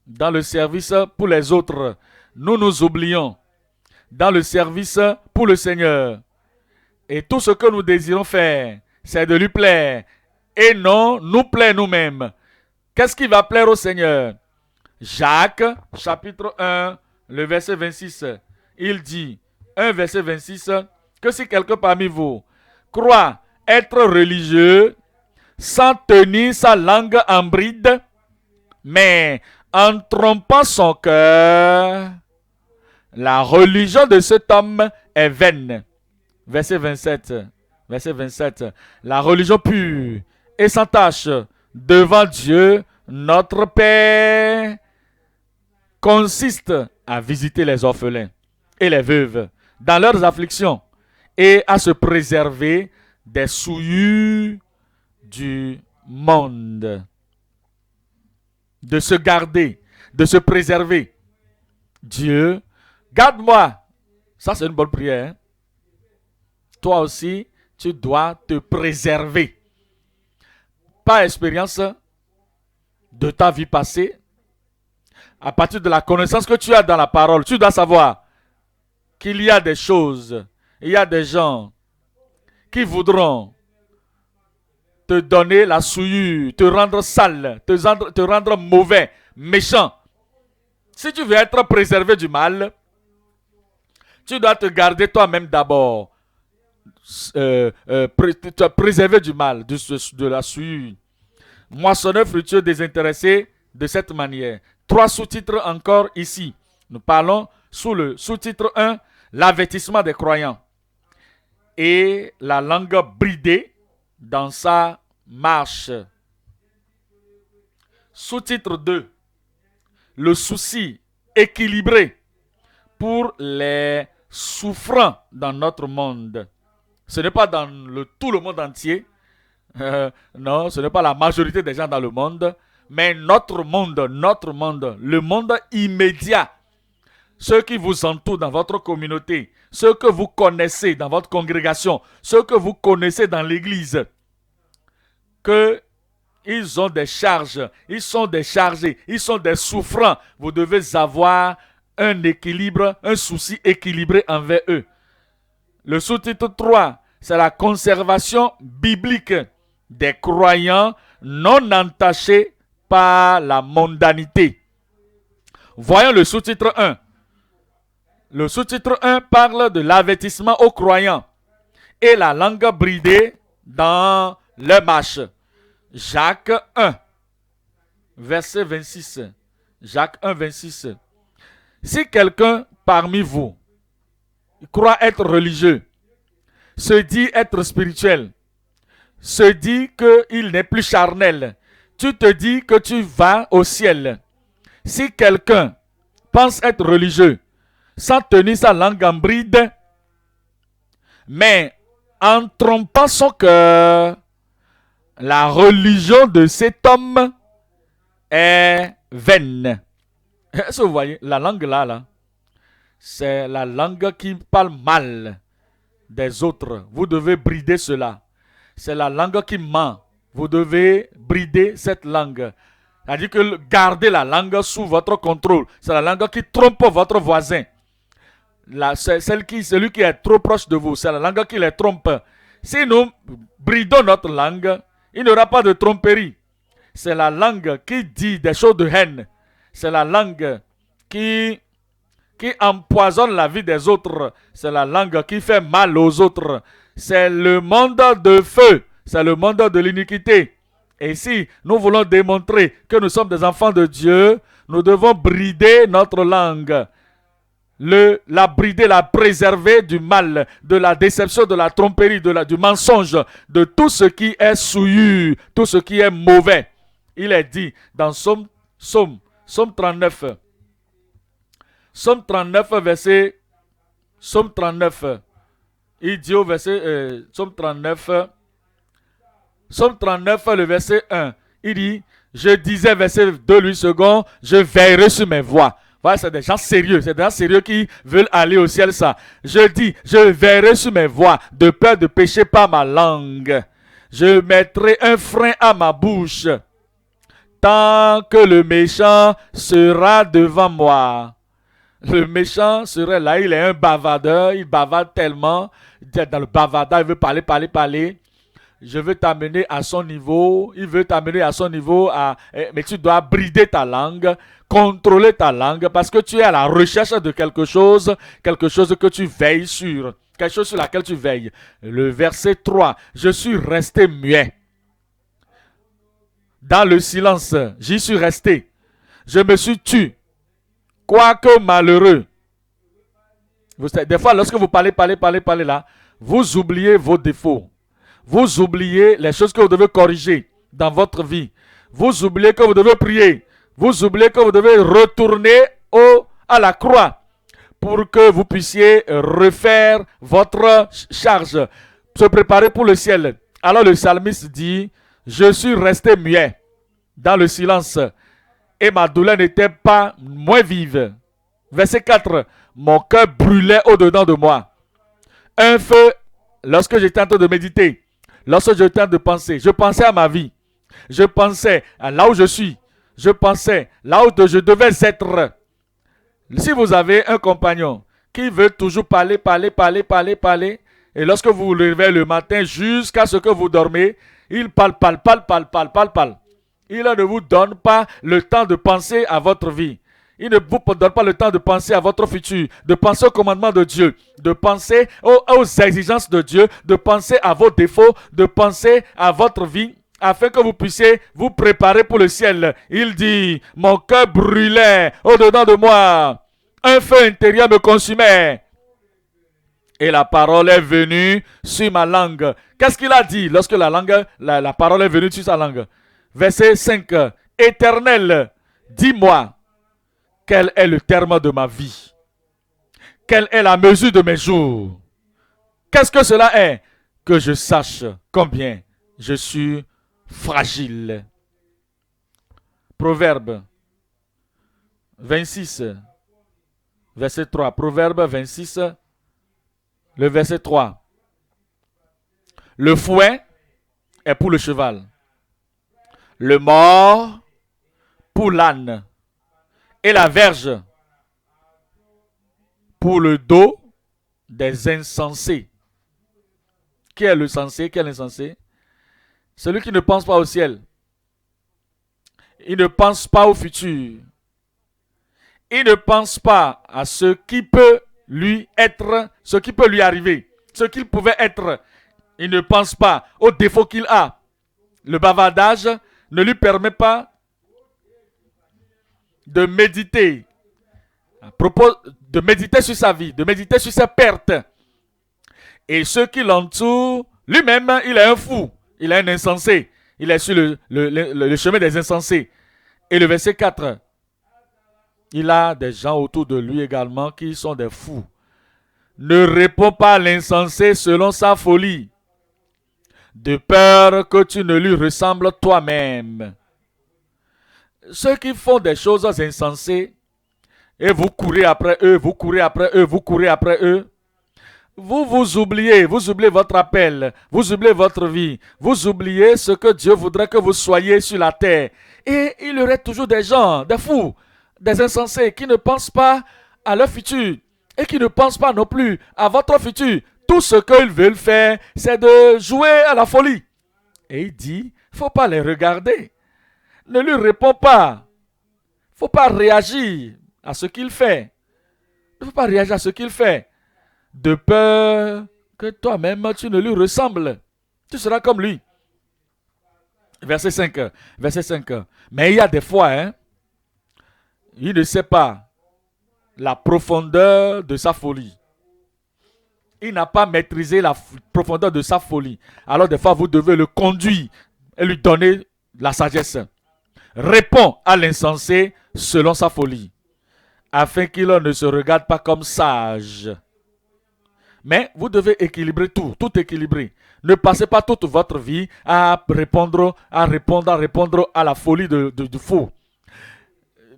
dans le service pour les autres. Nous nous oublions dans le service pour le Seigneur. Et tout ce que nous désirons faire, c'est de lui plaire. Et non nous plaire nous-mêmes. Qu'est-ce qui va plaire au Seigneur? Jacques, chapitre 1, le verset 26. Il dit, 1 verset 26, que si quelqu'un parmi vous croit être religieux, sans tenir sa langue en bride, mais en trompant son cœur, la religion de cet homme est vaine. Verset 27. Verset 27. La religion pure et sans tache devant Dieu, notre Père, consiste à visiter les orphelins et les veuves dans leurs afflictions et à se préserver des souillures du monde. De se garder, de se préserver. Dieu, garde-moi. Ça, c'est une bonne prière. Hein? Toi aussi, tu dois te préserver. Par expérience de ta vie passée, à partir de la connaissance que tu as dans la parole, tu dois savoir qu'il y a des choses, il y a des gens qui voudront te donner la souillure, te rendre sale, te rendre mauvais, méchant. Si tu veux être préservé du mal, tu dois te garder toi-même d'abord. Te préserver du mal, de la souillure. Moissonneur fructueux désintéressé de cette manière. 3 sous-titres encore ici. Nous parlons sous le sous-titre 1, l'avertissement des croyants. Et la langue bridée dans sa marche. Sous-titre 2. Le souci équilibré pour les souffrants dans notre monde. Ce n'est pas dans tout le monde entier. Non, ce n'est pas la majorité des gens dans le monde. Mais notre monde, le monde immédiat. Ceux qui vous entourent dans votre communauté, ceux que vous connaissez dans votre congrégation, ceux que vous connaissez dans l'église, qu'ils ont des charges, ils sont déchargés, ils sont des souffrants. Vous devez avoir un équilibre, un souci équilibré envers eux. Le sous-titre 3, c'est la conservation biblique des croyants non entachés par la mondanité. Voyons le sous-titre 1. Le sous-titre 1 parle de l'avertissement aux croyants et la langue bridée dans leur marche. Jacques 1, verset 26. Jacques 1, 26. Si quelqu'un parmi vous croit être religieux, se dit être spirituel, se dit qu'il n'est plus charnel, tu te dis que tu vas au ciel. Si quelqu'un pense être religieux, sans tenir sa langue en bride, mais en trompant son cœur, la religion de cet homme est vaine. Est-ce que vous voyez, la langue là, c'est la langue qui parle mal des autres. Vous devez brider cela. C'est la langue qui ment. Vous devez brider cette langue. C'est-à-dire que gardez la langue sous votre contrôle. C'est la langue qui trompe votre voisin. Celui qui est trop proche de vous, c'est la langue qui les trompe. Si nous bridons notre langue, il n'y aura pas de tromperie. C'est la langue qui dit des choses de haine. C'est la langue qui empoisonne la vie des autres. C'est la langue qui fait mal aux autres. C'est le monde de feu. C'est le monde de l'iniquité. Et si nous voulons démontrer que nous sommes des enfants de Dieu, nous devons brider notre langue. La brider, la préserver du mal, de la déception, de la tromperie, du mensonge, de tout ce qui est souillure, tout ce qui est mauvais. Il est dit dans Psaume 39. Psaume 39, verset... Psaume 39. Il dit au verset... Psaume 39, le verset 1. Il dit, je disais, verset 2, 8 secondes, je veillerai sur mes voies. Voilà, c'est des gens sérieux. C'est des gens sérieux qui veulent aller au ciel, ça. Je dis, je veillerai sur mes voies, de peur de pécher par ma langue. Je mettrai un frein à ma bouche, tant que le méchant sera devant moi. Le méchant serait là, il est un bavardeur, il bavarde tellement, dans le bavardage, il veut parler. Je veux t'amener à son niveau, il veut t'amener à son niveau, mais tu dois brider ta langue, contrôler ta langue, parce que tu es à la recherche de quelque chose que tu veilles sur, quelque chose sur laquelle tu veilles. Le verset 3, je suis resté muet. Dans le silence, j'y suis resté. Je me suis tu. Quoique malheureux. Des fois, lorsque vous parlez là, vous oubliez vos défauts. Vous oubliez les choses que vous devez corriger dans votre vie. Vous oubliez que vous devez prier. Vous oubliez que vous devez retourner à la croix pour que vous puissiez refaire votre charge, se préparer pour le ciel. Alors le psalmiste dit, je suis resté muet dans le silence et ma douleur n'était pas moins vive. Verset 4, mon cœur brûlait au-dedans de moi. Un feu, lorsque j'étais en train de méditer, lorsque j'étais en train de penser, je pensais à ma vie. Je pensais à là où je suis. Je pensais là où je devais être. Si vous avez un compagnon qui veut toujours parler, et lorsque vous vous levez le matin jusqu'à ce que vous dormez, il parle. Il ne vous donne pas le temps de penser à votre vie. Il ne vous donne pas le temps de penser à votre futur, de penser au commandement de Dieu, de penser aux exigences de Dieu, de penser à vos défauts, de penser à votre vie, afin que vous puissiez vous préparer pour le ciel. Il dit, mon cœur brûlait au-dedans de moi, un feu intérieur me consumait. Et la parole est venue sur ma langue. Qu'est-ce qu'il a dit lorsque la parole est venue sur sa langue? Verset 5. Éternel, dis-moi, quel est le terme de ma vie? Quelle est la mesure de mes jours? Qu'est-ce que cela est? Que je sache combien je suis fragile. Proverbe 26, verset 3. Proverbe 26, le verset 3. Le fouet est pour le cheval, le mors pour l'âne, et la verge pour le dos des insensés. Qui est le sensé? Qui est l'insensé? Celui qui ne pense pas au ciel. Il ne pense pas au futur. Il ne pense pas à ce qui peut lui être, ce qui peut lui arriver, ce qu'il pouvait être. Il ne pense pas aux défauts qu'il a. Le bavardage ne lui permet pas de méditer. À propos de méditer sur sa vie, de méditer sur ses pertes. Et ceux qui l'entourent, lui-même, il est un fou. Il est un insensé. Il est sur le chemin des insensés. Et le verset 4, il a des gens autour de lui également qui sont des fous. Ne réponds pas à l'insensé selon sa folie, de peur que tu ne lui ressembles toi-même. Ceux qui font des choses insensées, et vous courez après eux, vous courez après eux, vous courez après eux, vous oubliez votre appel, vous oubliez votre vie, vous oubliez ce que Dieu voudrait que vous soyez sur la terre. Et il y aurait toujours des gens, des fous, des insensés qui ne pensent pas à leur futur et qui ne pensent pas non plus à votre futur. Tout ce qu'ils veulent faire, c'est de jouer à la folie. Et il dit, il ne faut pas les regarder. Ne lui réponds pas. Il ne faut pas réagir à ce qu'il fait. Il ne faut pas réagir à ce qu'il fait. De peur que toi-même tu ne lui ressembles. Tu seras comme lui. Verset 5. Verset 5. Mais il y a des fois, il ne sait pas la profondeur de sa folie. Il n'a pas maîtrisé la profondeur de sa folie. Alors des fois, vous devez le conduire et lui donner la sagesse. Réponds à l'insensé selon sa folie, afin qu'il ne se regarde pas comme sage. Mais vous devez équilibrer tout équilibrer. Ne passez pas toute votre vie à répondre à la folie du faux.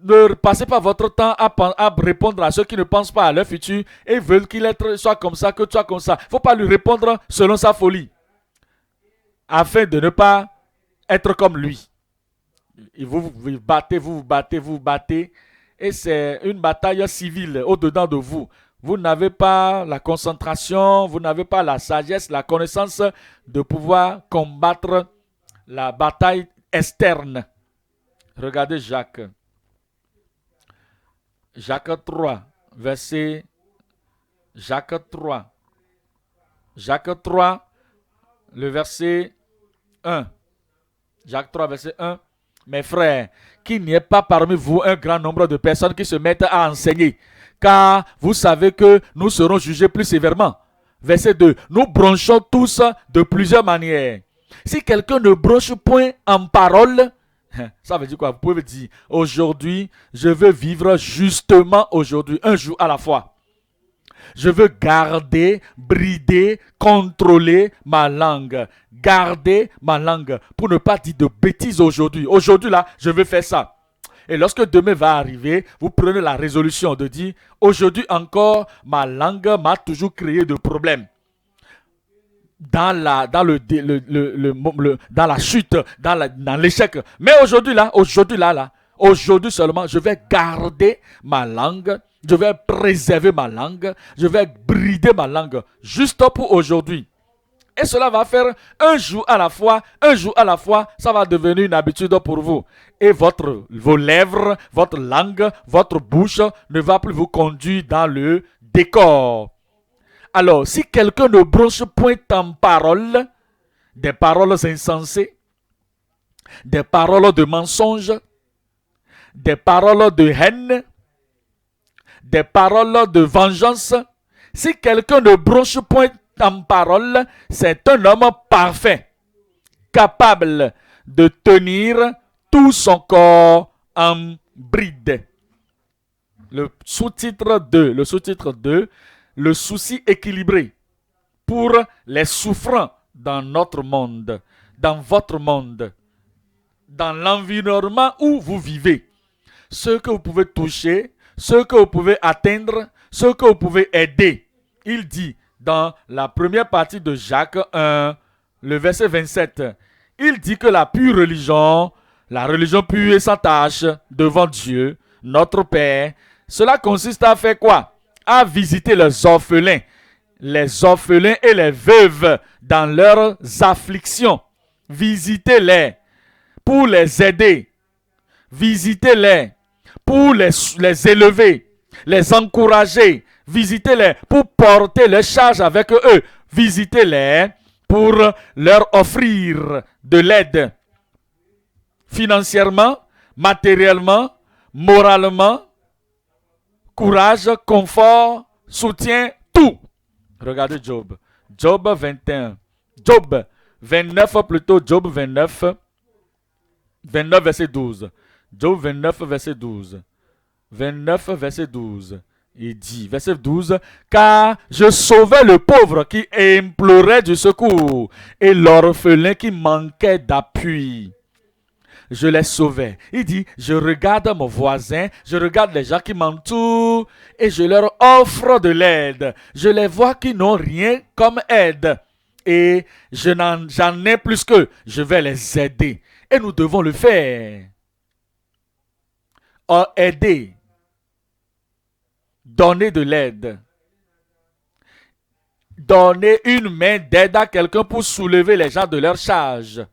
Ne passez pas votre temps à répondre à ceux qui ne pensent pas à leur futur et veulent qu'il soit comme ça, que tu sois comme ça. Il ne faut pas lui répondre selon sa folie, afin de ne pas être comme lui. Et vous vous battez, et c'est une bataille civile au-dedans de vous. Vous n'avez pas la concentration, vous n'avez pas la sagesse, la connaissance de pouvoir combattre la bataille externe. Regardez Jacques 3, verset Jacques 3, le verset 1. Jacques 3, verset 1. Mes frères, qu'il n'y ait pas parmi vous un grand nombre de personnes qui se mettent à enseigner, car vous savez que nous serons jugés plus sévèrement. Verset 2. Nous bronchons tous de plusieurs manières. Si quelqu'un ne bronche point en parole, ça veut dire quoi? Vous pouvez dire, aujourd'hui, je veux vivre justement aujourd'hui, un jour à la fois. Je veux garder, brider, contrôler ma langue. Garder ma langue pour ne pas dire de bêtises aujourd'hui. Aujourd'hui, là, je veux faire ça. Et lorsque demain va arriver, vous prenez la résolution de dire, aujourd'hui encore, ma langue m'a toujours créé de problèmes. Dans la chute, dans l'échec. Mais aujourd'hui seulement, je vais garder ma langue, je vais préserver ma langue, je vais brider ma langue, juste pour aujourd'hui. Et cela va faire un jour à la fois, ça va devenir une habitude pour vous. Et vos lèvres, votre langue, votre bouche ne va plus vous conduire dans le décor. Alors, si quelqu'un ne bronche point en parole, des paroles insensées, des paroles de mensonges, des paroles de haine, des paroles de vengeance, si quelqu'un ne bronche point en parole, c'est un homme parfait, capable de tenir tout son corps en bride. Le sous-titre 2, le souci équilibré pour les souffrants dans notre monde, dans votre monde, dans l'environnement où vous vivez. Ceux que vous pouvez toucher, ceux que vous pouvez atteindre, ceux que vous pouvez aider. Il dit dans la première partie de Jacques 1, le verset 27, il dit que la pure religion, la religion pure et sans tache devant Dieu, notre Père, cela consiste à faire quoi? À visiter les orphelins et les veuves dans leurs afflictions. Visitez-les pour les aider. Visitez-les pour les élever, les encourager. Visitez-les pour porter les charges avec eux. Visitez-les pour leur offrir de l'aide financièrement, matériellement, moralement, courage, confort, soutien, tout. Regardez Job. Job 21. Job 29 plutôt. Job 29. 29 verset 12. Job 29 verset 12. 29 verset 12. Il dit, verset 12, car je sauvais le pauvre qui implorait du secours et l'orphelin qui manquait d'appui. Je les sauvais. Il dit, je regarde mon voisin, je regarde les gens qui m'entourent et je leur offre de l'aide. Je les vois qui n'ont rien comme aide et j'en ai plus qu'eux. Je vais les aider et nous devons le faire. Aider. Donner de l'aide. Donner une main d'aide à quelqu'un pour soulever les gens de leur charge.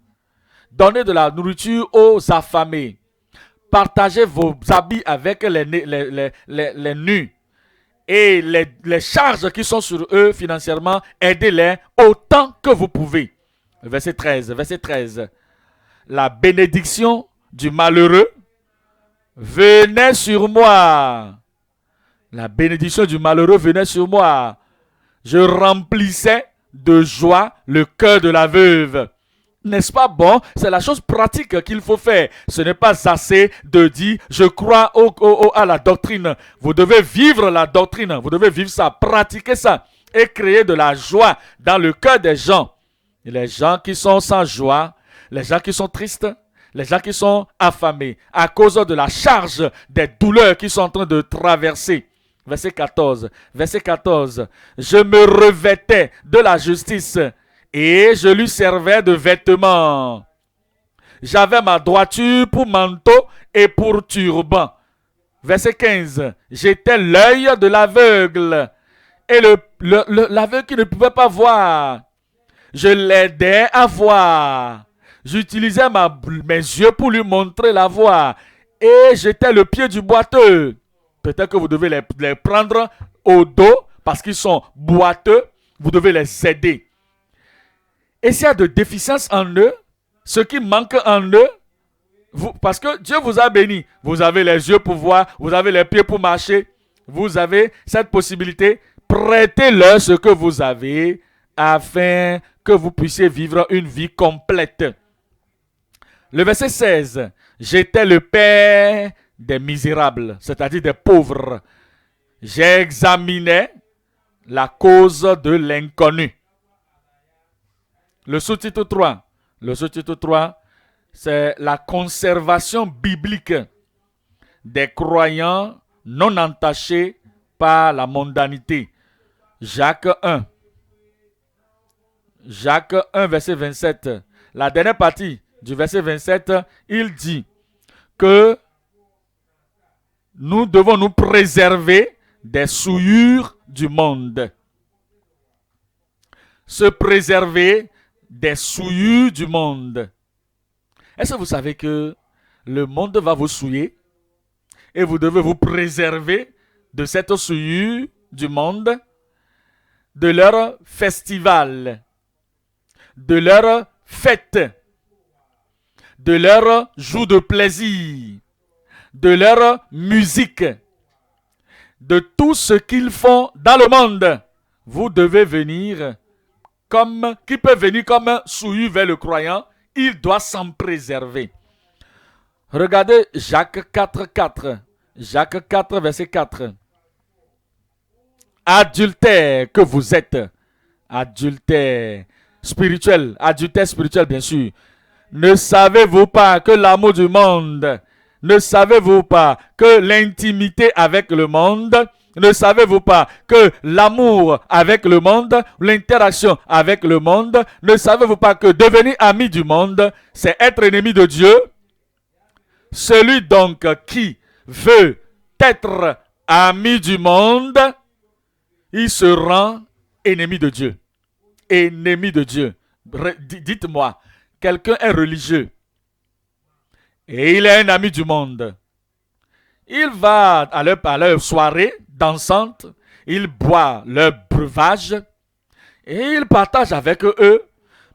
Donnez de la nourriture aux affamés. Partagez vos habits avec les nus. Et les charges qui sont sur eux financièrement, aidez-les autant que vous pouvez. Verset 13. La bénédiction du malheureux venait sur moi. La bénédiction du malheureux venait sur moi. Je remplissais de joie le cœur de la veuve. N'est-ce pas bon? C'est la chose pratique qu'il faut faire. Ce n'est pas assez de dire je crois à la doctrine. Vous devez vivre la doctrine. Vous devez vivre ça, pratiquer ça et créer de la joie dans le cœur des gens. Et les gens qui sont sans joie, les gens qui sont tristes, les gens qui sont affamés à cause de la charge des douleurs qu'ils sont en train de traverser. Verset 14. Je me revêtais de la justice et je lui servais de vêtements. J'avais ma droiture pour manteau et pour turban. Verset 15. J'étais l'œil de l'aveugle et l'aveugle qui ne pouvait pas voir. Je l'aidais à voir. J'utilisais mes yeux pour lui montrer la voie. Et j'étais le pied du boiteux. Peut-être que vous devez les prendre au dos parce qu'ils sont boiteux. Vous devez les aider. Et s'il y a de déficiences en eux, ce qui manque en eux, parce que Dieu vous a béni. Vous avez les yeux pour voir, vous avez les pieds pour marcher. Vous avez cette possibilité. Prêtez-leur ce que vous avez afin que vous puissiez vivre une vie complète. Le verset 16. J'étais le père des misérables, c'est-à-dire des pauvres. J'examinais la cause de l'inconnu. Le sous-titre 3. Le sous-titre 3, c'est la conservation biblique des croyants non entachés par la mondanité. Jacques 1. Jacques 1, verset 27. La dernière partie du verset 27, il dit que nous devons nous préserver des souillures du monde. Se préserver des souillures du monde. Est-ce que vous savez que le monde va vous souiller et vous devez vous préserver de cette souillure du monde, de leur festival, de leur fête, de leur jour de plaisir, de leur musique, de tout ce qu'ils font dans le monde. Vous devez venir qui peut venir comme souillure vers le croyant, il doit s'en préserver. Regardez Jacques 4, 4. Jacques 4, verset 4. Adultère que vous êtes. Adultère spirituel bien sûr. Ne savez-vous pas que l'amour du monde, ne savez-vous pas que l'intimité avec le monde, ne savez-vous pas que l'amour avec le monde, l'interaction avec le monde, ne savez-vous pas que devenir ami du monde, c'est être ennemi de Dieu? Celui donc qui veut être ami du monde, il se rend ennemi de Dieu. Ennemi de Dieu. Dites-moi, quelqu'un est religieux et il est un ami du monde. Il va à leur soirée dansante, il boit leur breuvage et il partage avec eux.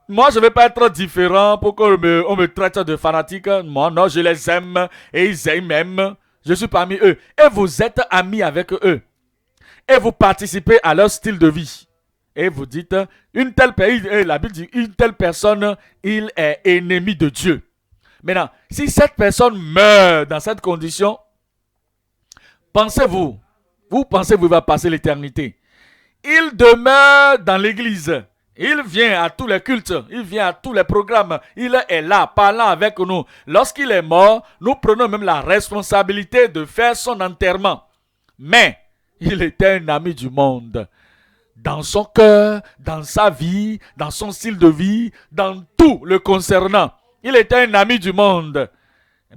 Moi, je ne vais pas être différent pour qu'on me traite de fanatique. Moi, non, je les aime et ils m'aiment. Je suis parmi eux. Et vous êtes amis avec eux. Et vous participez à leur style de vie. Et vous dites, la Bible dit, une telle personne, il est ennemi de Dieu. Maintenant, si cette personne meurt dans cette condition, vous pensez-vous va passer l'éternité? Il demeure dans l'église. Il vient à tous les cultes, il vient à tous les programmes, il est là, parlant avec nous. Lorsqu'il est mort, nous prenons même la responsabilité de faire son enterrement. Mais, il était un ami du monde. Dans son cœur, dans sa vie, dans son style de vie, dans tout le concernant. Il était un ami du monde.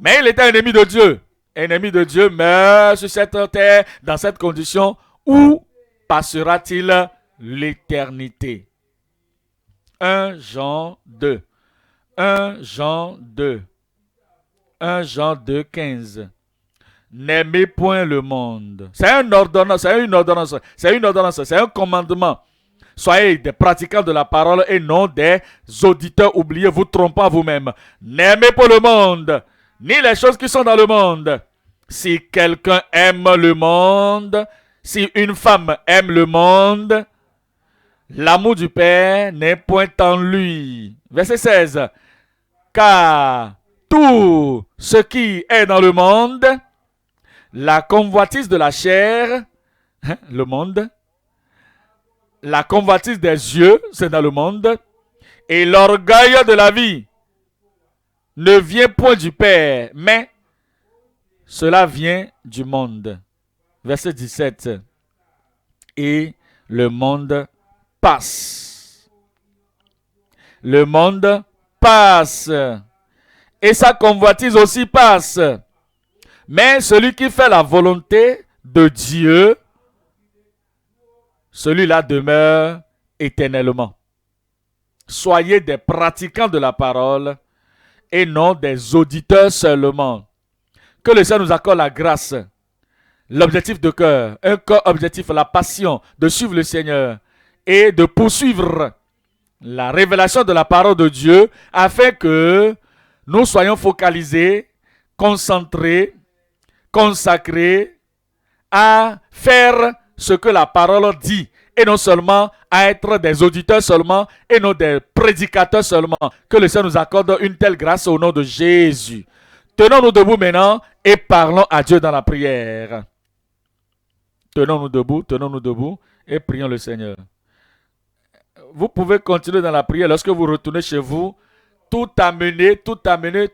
Mais il était un ennemi de Dieu. Ennemi de Dieu meurt sur cette terre, dans cette condition, où passera-t-il l'éternité? 1 Jean 2. 1 Jean 2. 1 Jean 2, 15. N'aimez point le monde. C'est une ordonnance, c'est un commandement. Soyez des pratiquants de la parole et non des auditeurs oubliés, vous trompant vous-même. N'aimez pas le monde, ni les choses qui sont dans le monde. Si quelqu'un aime le monde, si une femme aime le monde, l'amour du Père n'est point en lui. Verset 16. Car tout ce qui est dans le monde, la convoitise de la chair, le monde, la convoitise des yeux, c'est dans le monde, et l'orgueil de la vie ne vient point du Père, mais cela vient du monde. Verset 17. Et le monde passe. Le monde passe. Et sa convoitise aussi passe. Mais celui qui fait la volonté de Dieu, celui-là demeure éternellement. Soyez des pratiquants de la parole et non des auditeurs seulement. Que le Seigneur nous accorde la grâce, l'objectif de cœur, un corps objectif, la passion de suivre le Seigneur et de poursuivre la révélation de la parole de Dieu afin que nous soyons focalisés, concentrés, consacrés à faire ce que la parole dit et non seulement à être des auditeurs seulement et non des prédicateurs seulement. Que le Seigneur nous accorde une telle grâce au nom de Jésus. Tenons-nous debout maintenant et parlons à Dieu dans la prière. Tenons-nous debout et prions le Seigneur. Vous pouvez continuer dans la prière lorsque vous retournez chez vous. Tout amener, tout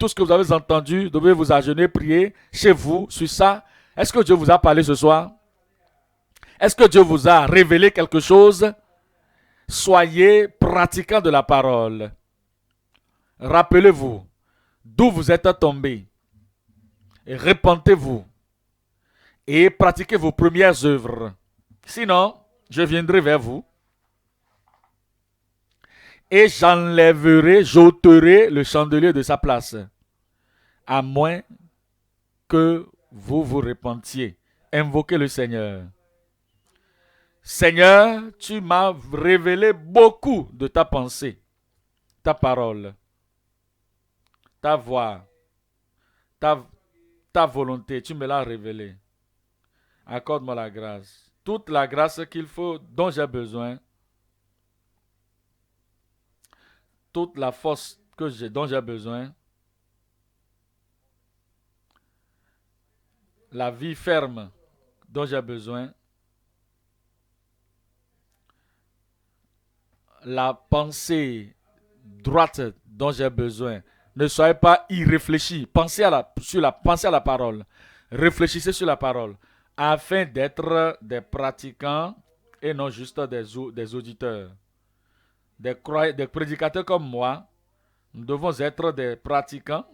ce que vous avez entendu, vous devez vous agenouiller, prier chez vous sur ça. Est-ce que Dieu vous a parlé ce soir? Est-ce que Dieu vous a révélé quelque chose? Soyez pratiquants de la parole. Rappelez-vous d'où vous êtes tombés. Repentez-vous et pratiquez vos premières œuvres. Sinon, je viendrai vers vous et j'ôterai le chandelier de sa place, à moins que vous vous repentiez. Invoquez le Seigneur. Seigneur, tu m'as révélé beaucoup de ta pensée, ta parole, ta voix, ta volonté, tu me l'as révélé. Accorde-moi la grâce, toute la grâce qu'il faut, dont j'ai besoin, toute la force dont j'ai besoin la vie ferme dont j'ai besoin, la pensée droite dont j'ai besoin. Ne soyez pas irréfléchis. Pensez à la parole. Réfléchissez sur la parole afin d'être des pratiquants et non juste des auditeurs. Des prédicateurs comme moi, nous devons être des pratiquants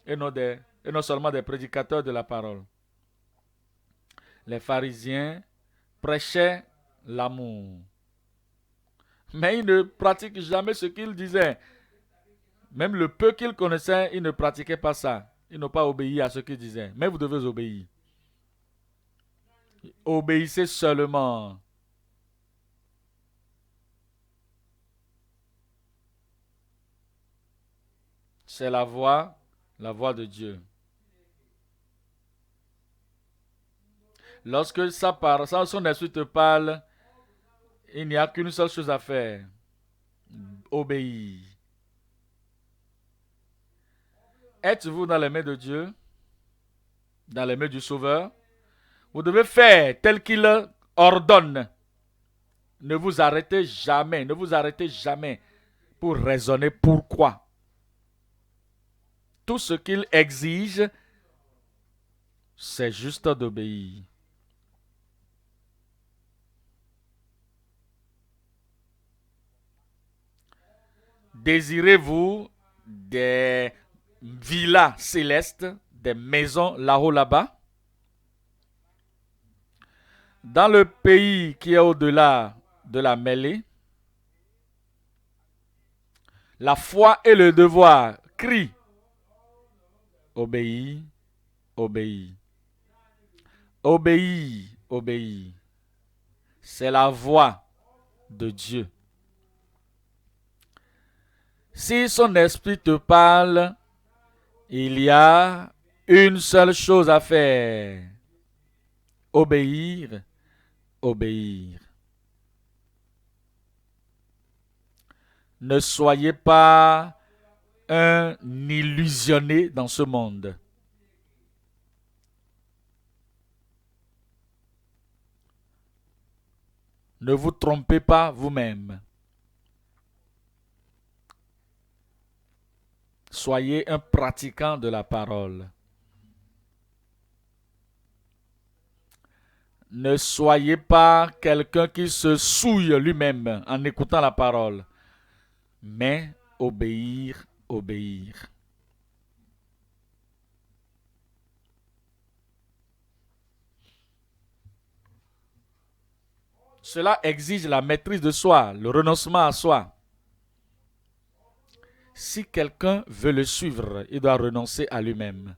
et non seulement des prédicateurs de la parole. Les pharisiens prêchaient l'amour, mais ils ne pratiquent jamais ce qu'ils disaient. Même le peu qu'ils connaissaient, ils ne pratiquaient pas ça. Ils n'ont pas obéi à ce qu'ils disaient. Mais vous devez obéir. Obéissez seulement. C'est la voix de Dieu. Lorsque son esprit te parle, il n'y a qu'une seule chose à faire. Obéir. Êtes-vous dans les mains de Dieu? Dans les mains du Sauveur? Vous devez faire tel qu'il ordonne. Ne vous arrêtez jamais pour raisonner pourquoi. Tout ce qu'il exige, c'est juste d'obéir. Désirez-vous des villas célestes, des maisons là-haut là-bas? Dans le pays qui est au-delà de la mêlée, la foi et le devoir crient: obéis, obéis, obéis, obéis. C'est la voix de Dieu. Si son esprit te parle, il y a une seule chose à faire: obéir, obéir. Ne soyez pas un illusionné dans ce monde. Ne vous trompez pas vous-même. Soyez un pratiquant de la parole. Ne soyez pas quelqu'un qui se souille lui-même en écoutant la parole, mais obéir, obéir. Cela exige la maîtrise de soi, le renoncement à soi. Si quelqu'un veut le suivre, il doit renoncer à lui-même.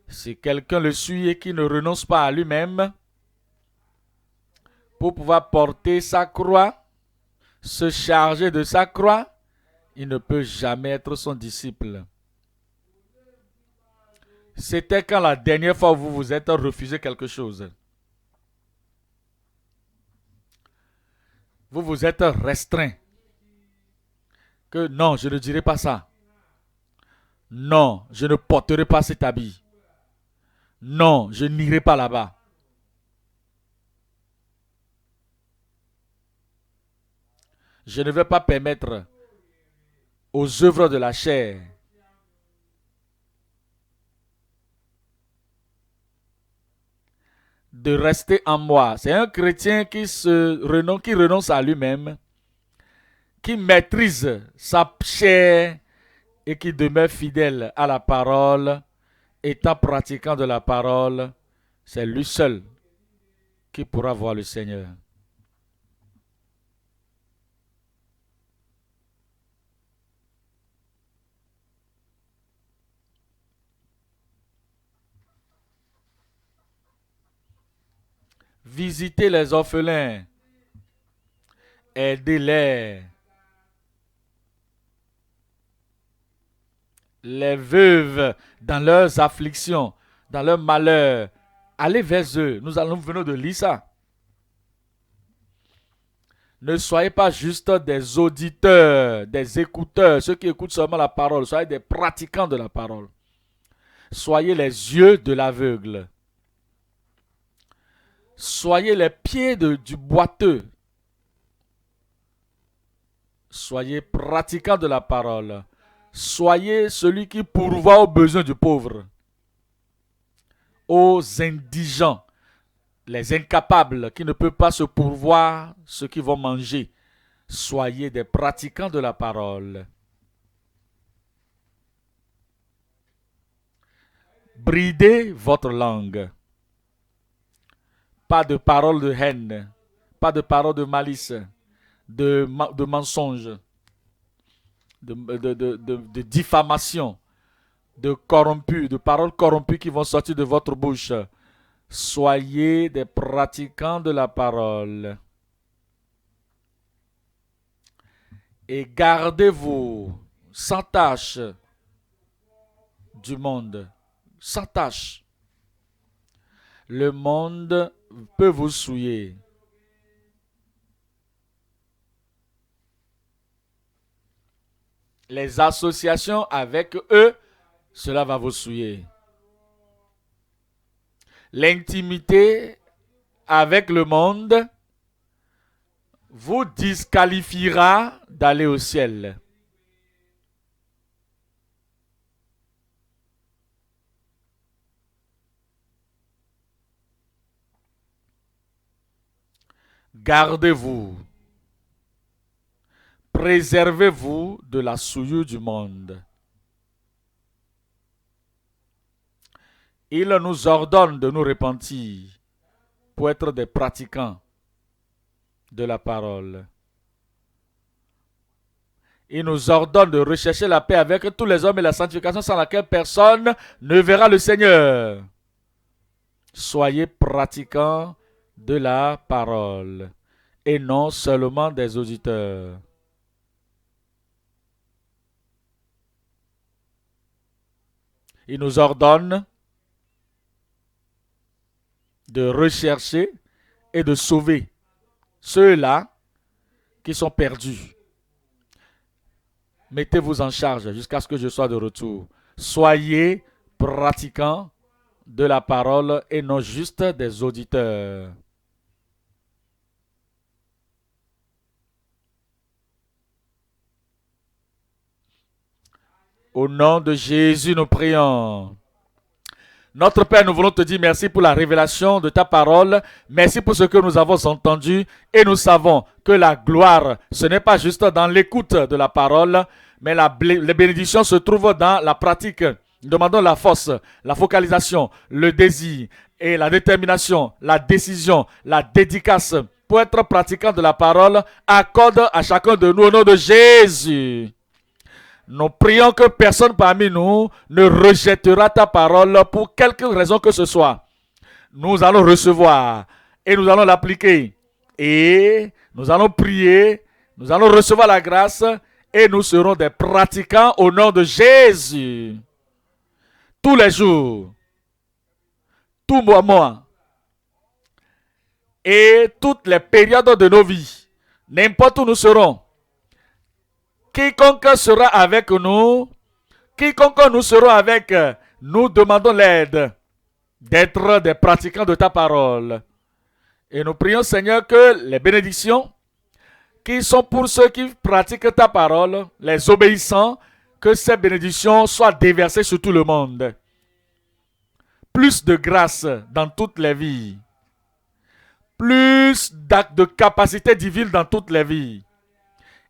Si quelqu'un le suit et qui ne renonce pas à lui-même, pour pouvoir porter sa croix, se charger de sa croix, il ne peut jamais être son disciple. C'était quand la dernière fois vous vous êtes refusé quelque chose. Vous vous êtes restreint. Que non, je ne dirai pas ça. Non, je ne porterai pas cet habit. Non, je n'irai pas là-bas. Je ne vais pas permettre aux œuvres de la chair de rester en moi. C'est un chrétien qui renonce à lui-même, qui maîtrise sa chair et qui demeure fidèle à la parole, étant pratiquant de la parole. C'est lui seul qui pourra voir le Seigneur. Visitez les orphelins, aidez-les. Les veuves dans leurs afflictions, dans leurs malheurs, allez vers eux. Nous venons de lire ça. Ne soyez pas juste des auditeurs, des écouteurs, ceux qui écoutent seulement la parole. Soyez des pratiquants de la parole. Soyez les yeux de l'aveugle. Soyez les pieds du boiteux. Soyez pratiquants de la parole. Soyez celui qui pourvoit aux besoins du pauvre, aux indigents, les incapables qui ne peuvent pas se pourvoir ce qu'ils vont manger. Soyez des pratiquants de la parole. Bridez votre langue. Pas de paroles de haine, pas de paroles de malice, de mensonges, de diffamation, de corrompus, de paroles corrompues qui vont sortir de votre bouche. Soyez des pratiquants de la parole. Et gardez-vous sans tâche du monde. Sans tâche. Le monde peut vous souiller. Les associations avec eux, cela va vous souiller. L'intimité avec le monde vous disqualifiera d'aller au ciel. Gardez-vous. Préservez-vous de la souillure du monde. Il nous ordonne de nous repentir pour être des pratiquants de la parole. Il nous ordonne de rechercher la paix avec tous les hommes et la sanctification sans laquelle personne ne verra le Seigneur. Soyez pratiquants de la parole et non seulement des auditeurs. Il nous ordonne de rechercher et de sauver ceux-là qui sont perdus. Mettez-vous en charge jusqu'à ce que je sois de retour. Soyez pratiquants de la parole et non juste des auditeurs. Au nom de Jésus, nous prions. Notre Père, nous voulons te dire merci pour la révélation de ta parole. Merci pour ce que nous avons entendu. Et nous savons que la gloire, ce n'est pas juste dans l'écoute de la parole, mais les bénédictions se trouvent dans la pratique. Nous demandons la force, la focalisation, le désir et la détermination, la décision, la dédicace pour être pratiquant de la parole. Accorde à chacun de nous au nom de Jésus. Nous prions que personne parmi nous ne rejettera ta parole pour quelque raison que ce soit. Nous allons recevoir et nous allons l'appliquer. Et nous allons prier, nous allons recevoir la grâce et nous serons des pratiquants au nom de Jésus. Tous les jours, tout moment et toutes les périodes de nos vies, n'importe où nous serons. Quiconque sera avec nous, quiconque nous sera avec, nous demandons l'aide d'être des pratiquants de ta parole. Et nous prions, Seigneur, que les bénédictions qui sont pour ceux qui pratiquent ta parole, les obéissants, que ces bénédictions soient déversées sur tout le monde. Plus de grâce dans toutes les vies. Plus d'actes de capacité divine dans toutes les vies.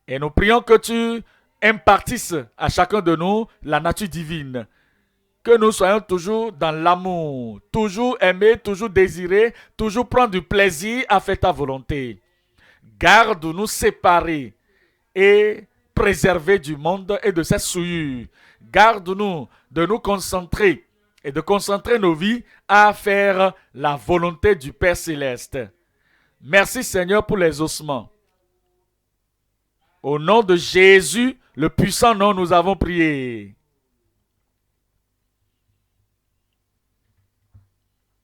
Et nous prions que tu impartisses à chacun de nous la nature divine. Que nous soyons toujours dans l'amour, toujours aimer, toujours désirer, toujours prendre du plaisir à faire ta volonté. Garde-nous séparés et préservés du monde et de ses souillures. Garde-nous de nous concentrer et de concentrer nos vies à faire la volonté du Père Céleste. Merci Seigneur pour les ossements. Au nom de Jésus, le puissant nom, nous avons prié.